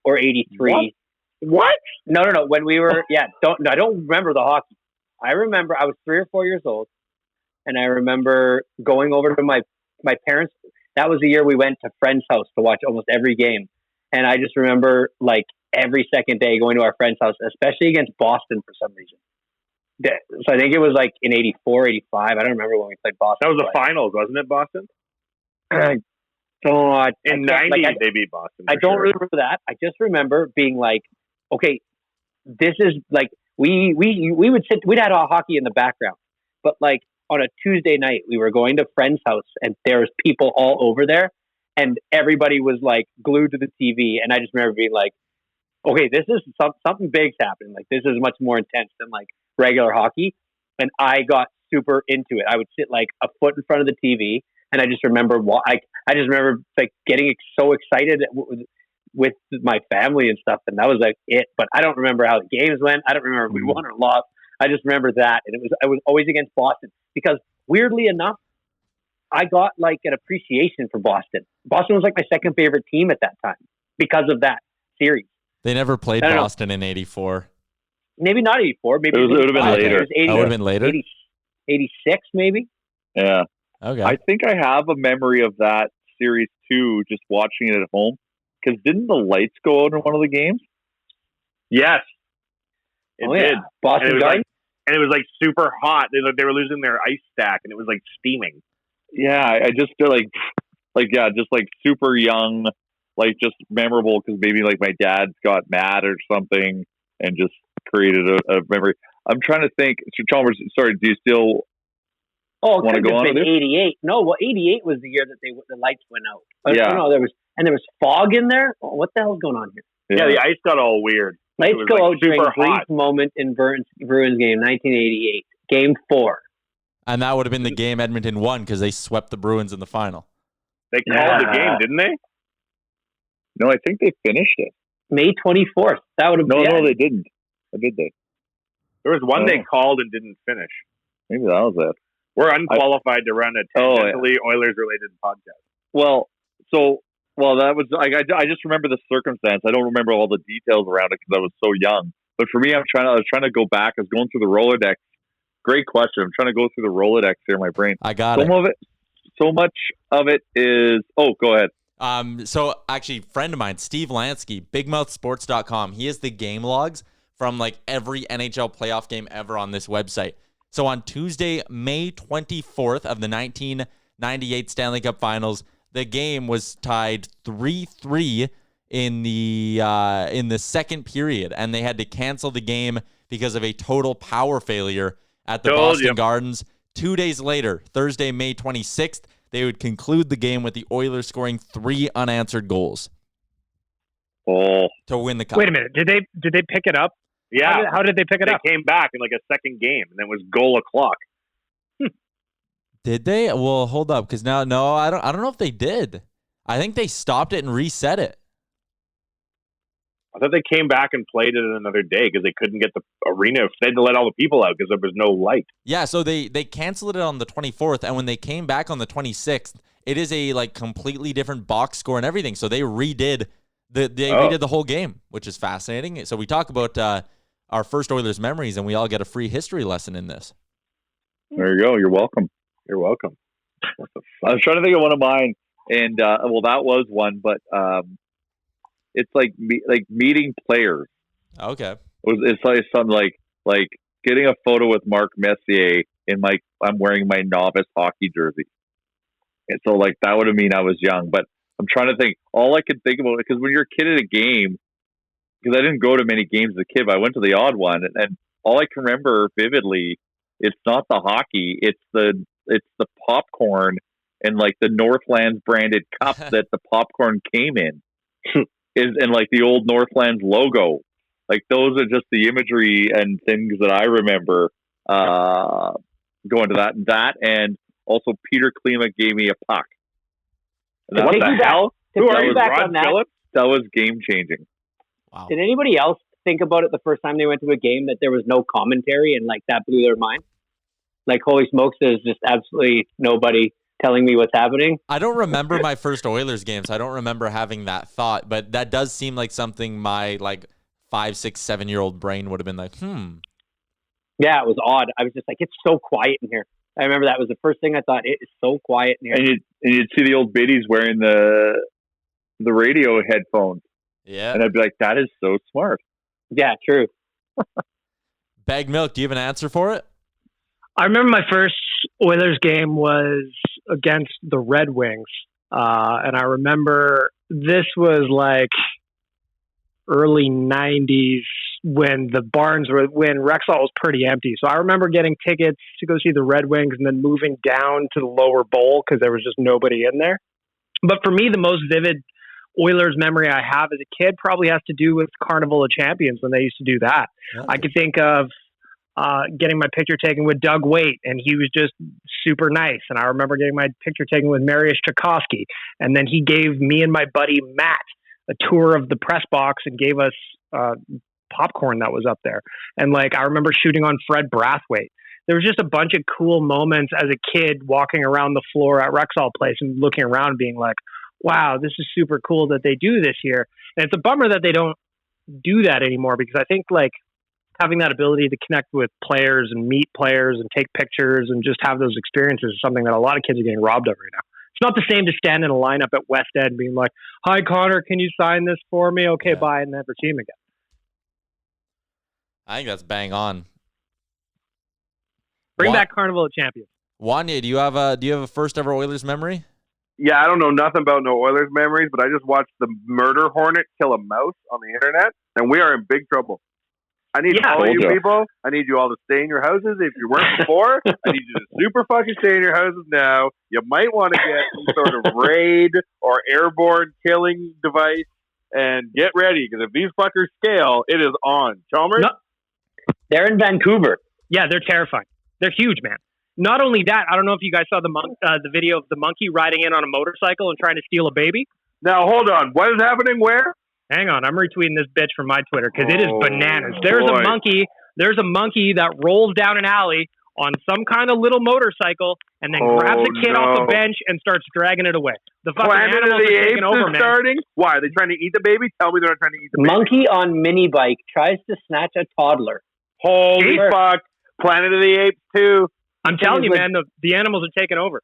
or 83. What? No. When we were, I don't remember the hockey. I remember I was 3 or 4 years old, and I remember going over to my parents. That was the year we went to friend's house to watch almost every game. And I just remember like every second day going to our friend's house, especially against Boston for some reason. So I think it was like in 84, 85. I don't remember when we played Boston. That was the finals, wasn't it, Boston? In 90, they beat Boston. I don't remember that. I just remember being like, okay, this is like, we would sit, we'd had hockey in the background, but like on a Tuesday night, we were going to friend's house and there was people all over there and everybody was like glued to the TV. And I just remember being like, okay, this is something big's happening. Like this is much more intense than like regular hockey. And I got super into it. I would sit like a foot in front of the TV. And I just remember, I just remember like getting so excited with my family and stuff. And that was like it. But I don't remember how the games went. I don't remember if we won or lost. I just remember that. And I was always against Boston because weirdly enough, I got like an appreciation for Boston. Boston was like my second favorite team at that time because of that series. They never played Boston in 84. Maybe not 84. Maybe it would have been later. It would have been later? 86 maybe? Yeah. Okay. I think I have a memory of that series too, just watching it at home. Because didn't the lights go out in one of the games? Yes. It did. Boston Garden? And it was like super hot. They were losing their ice stack and it was like steaming. Yeah, I just feel like just like super young, like just memorable because maybe like my dad got mad or something and just created a memory. I'm trying to think. So Chalmers, sorry, do you still want to go on with this? 88. No, well, 88 was the year that the lights went out. Yeah. No, there was fog in there. Oh, what the hell's going on here? Yeah, the ice got all weird. Lights go like out during a brief hot moment in Bruins game, 1988, Game 4. And that would have been the game Edmonton won because they swept the Bruins in the final. They called the game, didn't they? No, I think they finished it. May 24th. That would have been. No, they didn't. Or did they? There was one they called and didn't finish. Maybe that was it. We're unqualified to run a tangentially Oilers-related podcast. Well, so Well, that was like I just remember the circumstance. I don't remember all the details around it because I was so young. But for me, I was trying to go back. I was going through the Rolodex. Great question. I'm trying to go through the Rolodex here in my brain. I got it. So much of it is. Oh, go ahead. So actually, friend of mine, Steve Lansky, BigMouthSports.com. He has the game logs from like every NHL playoff game ever on this website. So on Tuesday, May 24th of the 1998 Stanley Cup Finals, the game was tied 3-3 in the second period, and they had to cancel the game because of a total power failure at the Boston Gardens. 2 days later, Thursday, May 26th, they would conclude the game with the Oilers scoring 3 unanswered goals to win the cup. Wait a minute, did they pick it up? Yeah. How did they pick it up? They came back in like a second game, and it was goal o'clock. Did they? Well, hold up, because I don't know if they did. I think they stopped it and reset it. I thought they came back and played it another day because they couldn't get the arena. They had to let all the people out because there was no light. Yeah, so they canceled it on the 24th, and when they came back on the 26th, it is a like completely different box score and everything. So they redid redid the whole game, which is fascinating. So we talk about our first Oilers memories, and we all get a free history lesson in this. There you go. You're welcome. You're welcome. I was trying to think of one of mine, and that was one, but it's like meeting players. Okay. It's like something like getting a photo with Mark Messier in I'm wearing my novice hockey jersey, and so like that would have mean I was young. But I'm trying to think. All I could think about, because when you're a kid at a game, because I didn't go to many games as a kid, but I went to the odd one, and all I can remember vividly, it's not the hockey, it's the popcorn and like the Northlands branded cup that the popcorn came in. And like the old Northlands logo. Like those are just the imagery and things that I remember going to that. And also Peter Klima gave me a puck. And what the hell? Who are you, Rod Phillips? That was game changing. Wow. Did anybody else think about it the first time they went to a game that there was no commentary and like that blew their mind? Like, holy smokes, there's just absolutely nobody telling me what's happening. I don't remember my first Oilers games. I don't remember having that thought, but that does seem like something my like 5, 6, 7-year-old brain would have been like, Yeah, it was odd. I was just like, it's so quiet in here. I remember that was the first thing I thought. It is so quiet in here. And you'd see the old biddies wearing the radio headphones. Yeah. And I'd be like, that is so smart. Yeah, true. Bag Milk, do you have an answer for it? I remember my first Oilers game was against the Red Wings. And I remember this was like early 90s when the barns when Rexall was pretty empty. So I remember getting tickets to go see the Red Wings and then moving down to the lower bowl because there was just nobody in there. But for me, the most vivid Oilers memory I have as a kid probably has to do with Carnival of Champions when they used to do that. Yeah. I could think of getting my picture taken with Doug Waite, and he was just super nice. And I remember getting my picture taken with Mariusz Tchaikovsky, and then he gave me and my buddy Matt a tour of the press box and gave us popcorn that was up there. And like I remember shooting on Fred Brathwaite. There was just a bunch of cool moments as a kid walking around the floor at Rexall Place and looking around being like, wow, this is super cool that they do this here. And it's a bummer that they don't do that anymore, because I think like having that ability to connect with players and meet players and take pictures and just have those experiences is something that a lot of kids are getting robbed of right now. It's not the same to stand in a lineup at West End being like, hi, Connor, can you sign this for me? Okay, bye, and never see him again. I think that's bang on. Bring back Carnival of Champions. Wanye, do you have a first ever Oilers memory? Yeah, I don't know nothing about no Oilers memories, but I just watched the Murder Hornet kill a mouse on the internet, and we are in big trouble. I need all you people. I need you all to stay in your houses if you weren't before. I need you to super fucking stay in your houses now. You might want to get some sort of raid or airborne killing device and get ready, because if these fuckers scale, it is on. Chalmers? No, they're in Vancouver. Yeah, they're terrifying. They're huge, man. Not only that, I don't know if you guys saw the video of the monkey riding in on a motorcycle and trying to steal a baby. Now, hold on. What is happening where? Hang on. I'm retweeting this bitch from my Twitter because it is bananas. There's a monkey that rolls down an alley on some kind of little motorcycle and then grabs a kid off a bench and starts dragging it away. The fucking Planet of animals the are Apes taking over, is man. starting? Why? Are they trying to eat the baby? Tell me they're not trying to eat the baby. Monkey on mini bike tries to snatch a toddler. Holy fuck. Planet of the Apes 2. I'm telling you, man, the animals are taking over.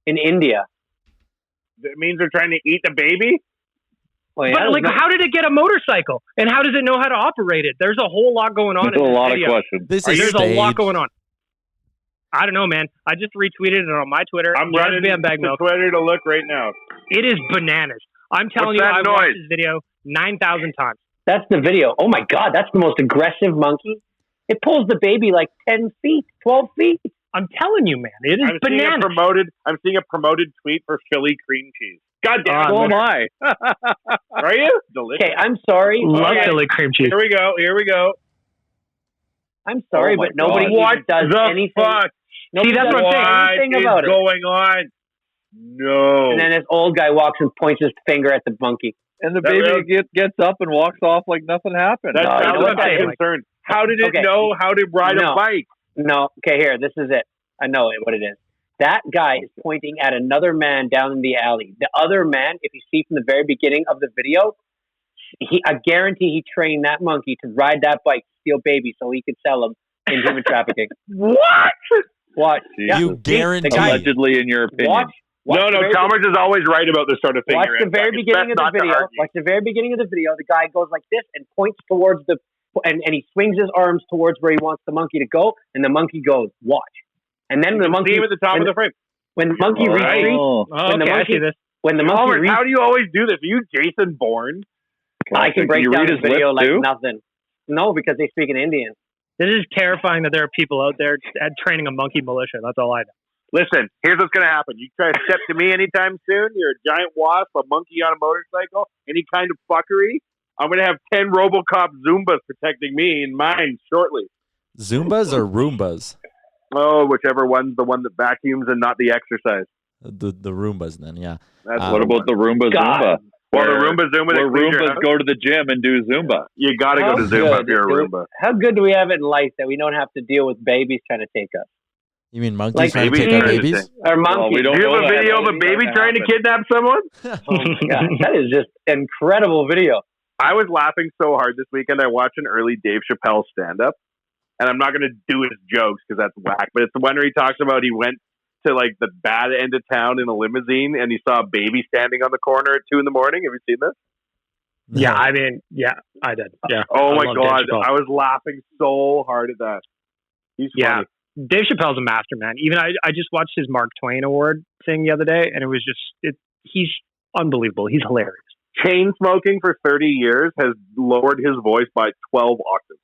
In India. That means they're trying to eat the baby? Well, But like, how did it get a motorcycle? And how does it know how to operate it? There's a whole lot going on. There's a lot of questions. There's a lot going on. I don't know, man. I just retweeted it on my Twitter. I'm running to Twitter to look right now. It is bananas. I'm telling you, I've watched this video 9,000 times. That's the video. Oh my God, that's the most aggressive monkey. It pulls the baby like 10 feet, 12 feet. I'm telling you, man. It is bananas. I'm seeing a promoted tweet for Philly cream cheese. God damn it. So am I. Are you? Delicious. Okay, I'm sorry. Love Philly cream cheese. Here we go. I'm sorry, but nobody what does the anything. Fuck? Nobody does anything about it. What is going on? No. And then this old guy walks and points his finger at the monkey. And the baby gets up and walks off like nothing happened. That's what I'm concerned. How did it know how to ride a bike? No. Okay, here. This is it. I know what it is. That guy is pointing at another man down in the alley. The other man, if you see from the very beginning of the video, I guarantee he trained that monkey to ride that bike, steal babies, so he could sell them in human trafficking. What? You guarantee? Allegedly, in your opinion. No, Chalmers is always right about this sort of thing. Watch the very beginning of the video. Watch the very beginning of the video. The guy goes like this and points towards and he swings his arms towards where he wants the monkey to go, and the monkey goes, watch. And then the monkey... See him at the top of the frame. When the monkey retreats... When the monkey how do you always do this? Are you Jason Bourne? I can break down this video like nothing. No, because they speak in Indian. This is terrifying that there are people out there training a monkey militia. That's all I know. Listen, here's what's going to happen. You try to step to me anytime soon, you're a giant wasp, a monkey on a motorcycle, any kind of fuckery, I'm going to have 10 RoboCop Zumbas protecting me and mine shortly. Zumbas or Roombas? Oh, whichever one's the one that vacuums and not the exercise. The Roombas, then, yeah. What about the Roomba Zumba? Well, the Roomba Zumba. Where Roombas go to the gym and do Zumba. You got to go to Zumba if you're a Roomba. How good do we have it in life that we don't have to deal with babies trying to take us? You mean monkeys trying to take our babies? Or monkeys. Do you have a video of a baby trying to kidnap someone? Oh my God, that is just an incredible video. I was laughing so hard this weekend. I watched an early Dave Chappelle stand-up, and I'm not going to do his jokes because that's whack, but it's the one where he talks about he went to like the bad end of town in a limousine and he saw a baby standing on the corner at 2 a.m. Have you seen this? Yeah, I mean, yeah, I did. Yeah. Oh my God. I was laughing so hard at that. He's funny. Dave Chappelle's a master, man. Even I just watched his Mark Twain Award thing the other day, and it was just, he's unbelievable. He's hilarious. Chain smoking for 30 years has lowered his voice by 12 octaves.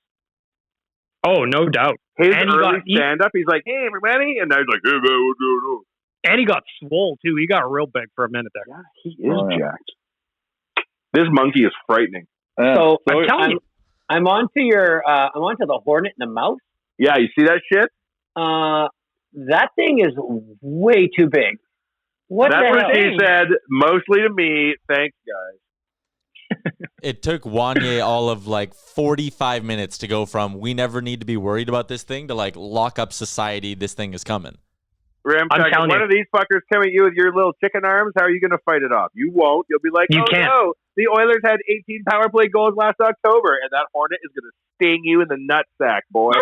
Oh, no doubt. His early stand-up, he's like, hey, everybody. And I was like, hey, man, and he got swole, too. He got real big for a minute there. Yeah, he is jacked. This monkey is frightening. So I'm telling you. I'm onto the hornet and the mouse. Yeah, you see that shit? That thing is way too big. That's what she said, mostly to me. Thanks, guys. It took Wanye all of like 45 minutes to go from we never need to be worried about this thing to like lock up society, this thing is coming. Ramchuck, if one of these fuckers come at you with your little chicken arms, how are you going to fight it off? You won't. You'll be like, no, the Oilers had 18 power play goals last October, and that Hornet is going to sting you in the nutsack, boy.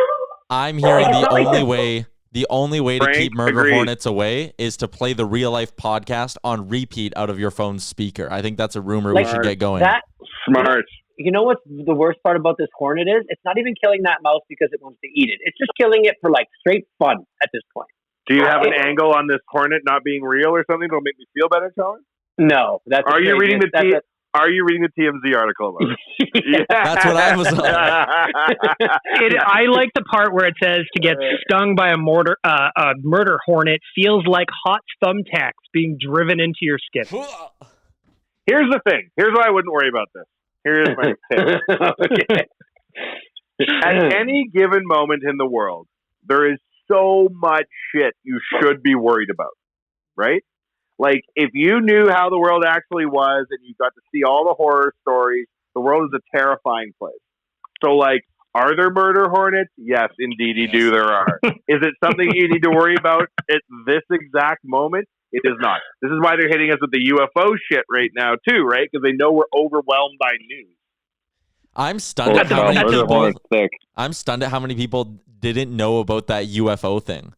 I'm hearing the only way to keep Murder Hornets away is to play the Real Life podcast on repeat out of your phone's speaker. I think that's a rumor we should get going. Smart. You know what's the worst part about this hornet is? It's not even killing that mouse because it wants to eat it. It's just killing it for like straight fun at this point. Do you have an angle on this hornet not being real or something that'll make me feel better, Charlie? No. Are you reading the TMZ article about it? Yeah. That's what I was on. I like the part where it says to get stung by a murder hornet feels like hot thumbtacks being driven into your skin. Here's the thing. Here's why I wouldn't worry about this. Here's my tip. Okay. At any given moment in the world, there is so much shit you should be worried about, right? Like, if you knew how the world actually was and you got to see all the horror stories, the world is a terrifying place. So, like, Are there murder hornets? Yes, indeedy do. There are. Is it something you need to worry about at this exact moment? It is not. This is why they're hitting us with the UFO shit right now, too, right? Because they know we're overwhelmed by news. I'm stunned at how many Murder people. Hornets thick. I'm stunned at how many people didn't know about that UFO thing.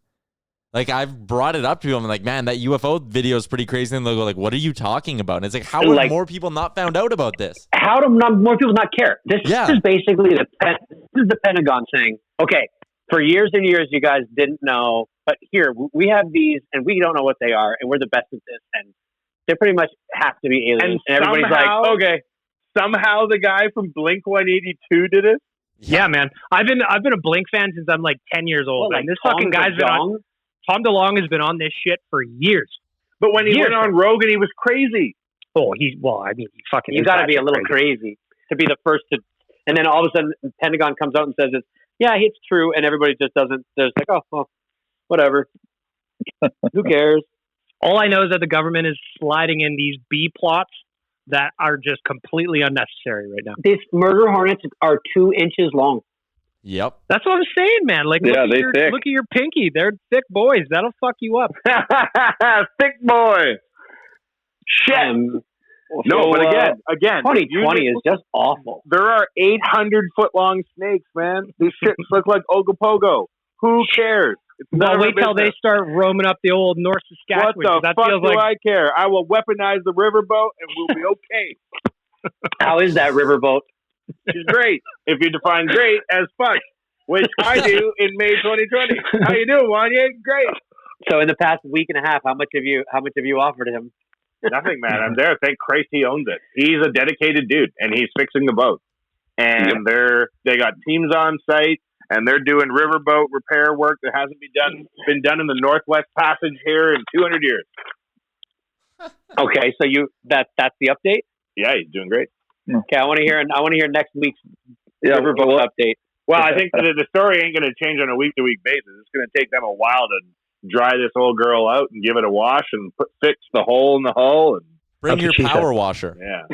Like, I've brought it up to them. I'm like, man, that UFO video is pretty crazy. And they'll go like, what are you talking about? And it's like, how have more people not found out about this? How do more people not care? This is basically the Pentagon saying, okay, for years and years, you guys didn't know, but here, we have these, and we don't know what they are, and we're the best at this, and they pretty much have to be aliens. And everybody's like, okay. Somehow the guy from Blink-182 did it? Yeah, man. I've been a Blink fan since I'm like 10 years old. And this fucking guy's been on... Tom DeLonge has been on this shit for years. But when he went on Rogan, he was crazy. Oh, he fucking... You got to be a little crazy to be the first to... And then all of a sudden, the Pentagon comes out and says, it's true, and everybody just doesn't... They're just like, oh, well, whatever. Who cares? All I know is that the government is sliding in these B plots that are just completely unnecessary right now. These murder hornets are 2 inches long. Yep. That's what I'm saying, man. Like, look at your pinky. They're thick boys. That'll fuck you up. Thick boy. Shit. No, but again, 2020 is just awful. There are 800-foot-long snakes, man. These shits look like Ogopogo. Who cares? Well, wait till they start roaming up the old North Saskatchewan. What the fuck do I care? I will weaponize the riverboat and we'll be okay. How is that riverboat? She's great. If you define great as fuck, which I do in May 2020. How you doing, Wanye? Great. So in the past week and a half, how much have you offered him? Nothing, man. I'm there. Thank Christ he owns it. He's a dedicated dude, and he's fixing the boat. And they got teams on site, and they're doing riverboat repair work that hasn't been done in the Northwest Passage here in 200 years. Okay, so that's the update. Yeah, he's doing great. Okay, I want to hear next week's riverboat update. Well, I think the story ain't going to change on a week-to-week basis. It's going to take them a while to dry this old girl out and give it a wash and fix the hole in the hull. And bring your power washer. Yeah,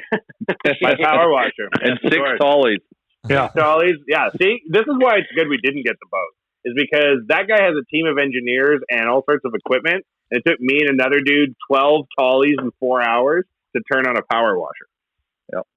my power washer and 6 tallies. Yeah, tallies. Yeah. See, this is why it's good we didn't get the boat. Is because that guy has a team of engineers and all sorts of equipment. And it took me and another dude 12 tallies in 4 hours to turn on a power washer. Yep.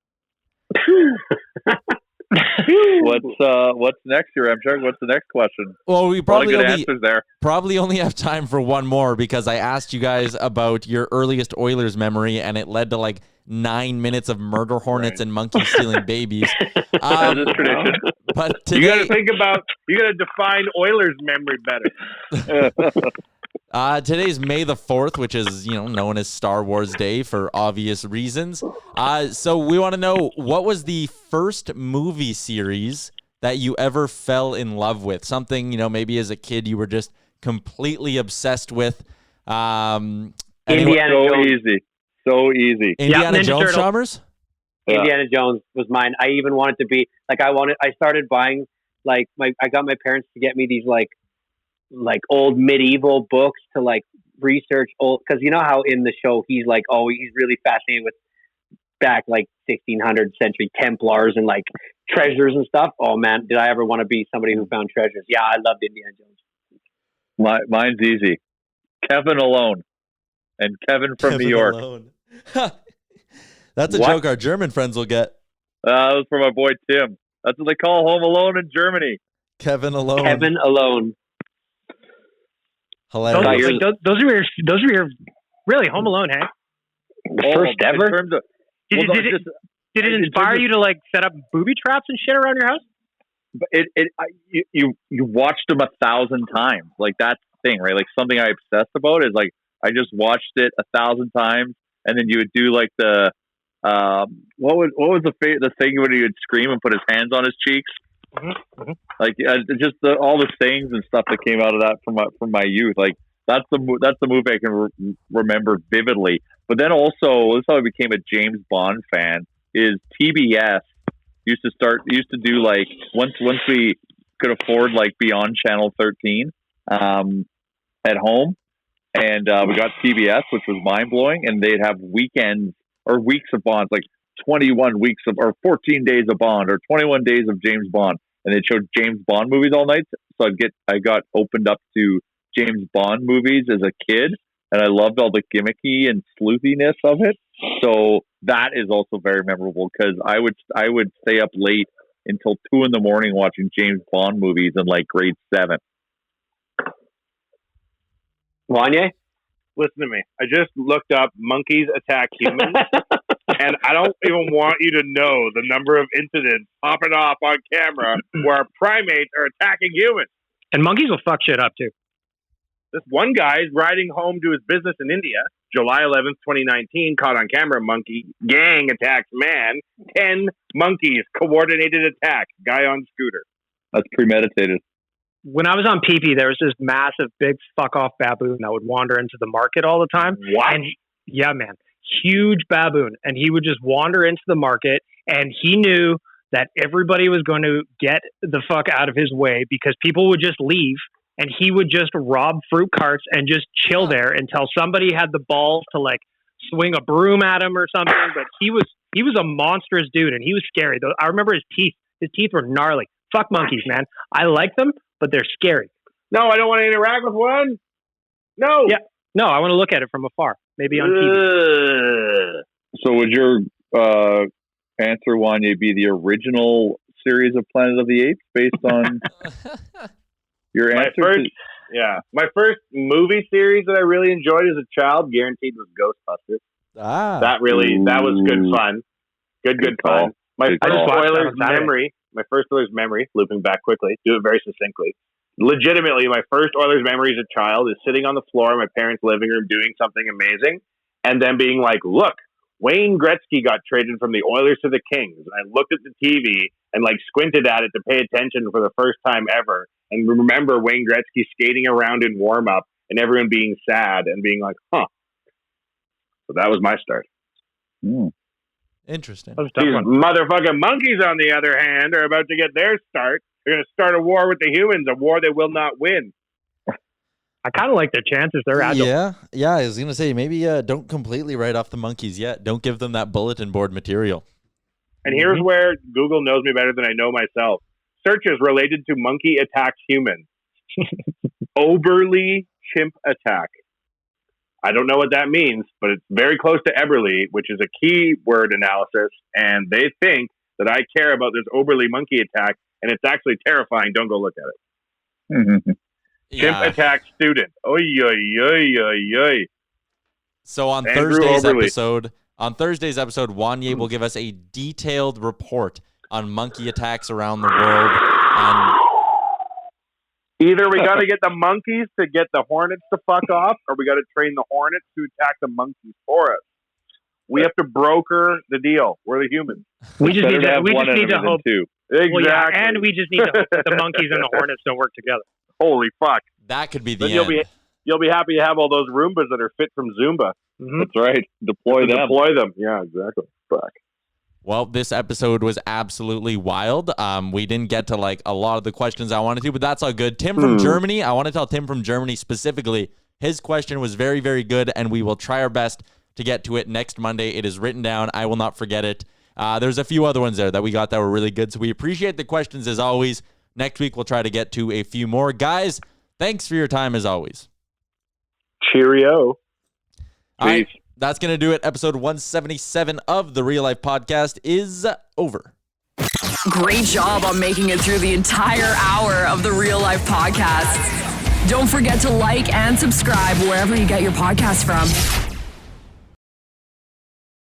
What's next here, Emchuk? What's the next question? Well, we answers there. Probably only have time for one more because I asked you guys about your earliest Oilers memory, and it led to like 9 minutes of murder hornets and monkeys stealing babies. That's a tradition. But today, you got to define Oilers memory better. Today's May the 4th, which is, known as Star Wars Day for obvious reasons. So we want to know, what was the first movie series that you ever fell in love with? Something, maybe as a kid you were just completely obsessed with. Indiana Jones. So easy. Indiana Jones, Chalmers? Yeah. Indiana Jones was mine. I even wanted to be I started buying I got my parents to get me these like old medieval books to research old, because you know how in the show he's he's really fascinated with back 1600th century Templars and treasures and stuff. Oh man, did I ever want to be somebody who found treasures? Yeah, I loved Indiana Jones. Mine's easy. Kevin Alone, and Kevin from New York. That's a joke our German friends will get. That was for my boy Tim. That's what they call Home Alone in Germany. Kevin Alone. Kevin Alone. Hilarious. Those are your really Home Alone, hey? First ever? Did it inspire you to set up booby traps and shit around your house? But you watched them 1,000 times. That's the thing, right? Something I obsessed about is I just watched it 1,000 times, and then you would do the what was the thing when he would scream and put his hands on his cheeks? Just all the sayings and stuff that came out of that from my youth. That's the movie I can remember vividly. But then also, this is how I became a James Bond fan. Is TBS used to do once we could afford Beyond Channel 13 at home, and we got TBS, which was mind blowing, and they'd have weekends or weeks of Bonds, 21 weeks or 14 days of Bond or 21 days of James Bond. and they showed James Bond movies all night. So I got opened up to James Bond movies as a kid, and I loved all the gimmicky and sleuthiness of it. So that is also very memorable because I would stay up late until 2 a.m. watching James Bond movies in like grade 7. Wanye? Listen to me. I just looked up monkeys attack humans, and I don't even want you to know the number of incidents popping off on camera where primates are attacking humans. And monkeys will fuck shit up too. This one guy is riding home to his business in India, July 11th, 2019, caught on camera, monkey gang attacks man, 10 monkeys, coordinated attack, guy on scooter. That's premeditated. When I was on PP, there was this massive, big fuck-off baboon that would wander into the market all the time. What? And yeah, man. Huge baboon. And he would just wander into the market, and he knew that everybody was going to get the fuck out of his way because people would just leave, and he would just rob fruit carts and just chill there until somebody had the balls to, like, swing a broom at him or something. But he was a monstrous dude, and he was scary. I remember his teeth. His teeth were gnarly. Fuck monkeys, man. I like them, but they're scary. No, I don't want to interact with one. No. Yeah. No, I want to look at it from afar. Maybe on TV. So would your answer, Wanye, be the original series of Planet of the Apes based on your answer? My first movie series that I really enjoyed as a child, guaranteed, was Ghostbusters. That was good fun. Good fun. My first Oilers memory, looping back quickly, do it very succinctly. Legitimately, my first Oilers memory as a child is sitting on the floor in my parents' living room doing something amazing, and then being like, look, Wayne Gretzky got traded from the Oilers to the Kings. And I looked at the TV and like squinted at it to pay attention for the first time ever, and remember Wayne Gretzky skating around in warm-up and everyone being sad and being like, huh. So that was my start. Interesting. These motherfucking monkeys, on the other hand, are about to get their start. They're going to start a war with the humans, a war they will not win. I kind of like their chances. They're agile. Yeah. I was going to say, maybe don't completely write off the monkeys yet. Don't give them that bulletin board material. And here's where Google knows me better than I know myself. Searches related to monkey attacks human. Oberly chimp attack. I don't know what that means, but it's very close to Eberly, which is a keyword analysis, and they think that I care about this Oberly monkey attack, and it's actually terrifying. Don't go look at it. Chimp attack student. Oy, oy, oy, oy, oy. So on Thursday's episode, Wanye will give us a detailed report on monkey attacks around the world. And either we got to get the monkeys to get the hornets to fuck off, or we got to train the hornets to attack the monkeys for us. We have to broker the deal. We're the humans. We just need to hope. Exactly. Well, yeah, and we just need to hope that the monkeys and the hornets don't work together. Holy fuck. That could be the end. You'll be happy to have all those Roombas that are fit from Zumba. That's right. Deploy them. Yeah, exactly. Fuck. Well, this episode was absolutely wild. We didn't get to like a lot of the questions I wanted to, but that's all good. Tim from Germany, I want to tell Tim from Germany specifically, his question was very, very good, and we will try our best to get to it next Monday. It is written down. I will not forget it. There's a few other ones there that we got that were really good, so we appreciate the questions as always. Next week, we'll try to get to a few more. Guys, thanks for your time as always. Cheerio. All right, that's going to do it. Episode 177 of the Real Life Podcast is over. Great job on making it through the entire hour of the Real Life Podcast. Don't forget to like and subscribe wherever you get your podcasts from.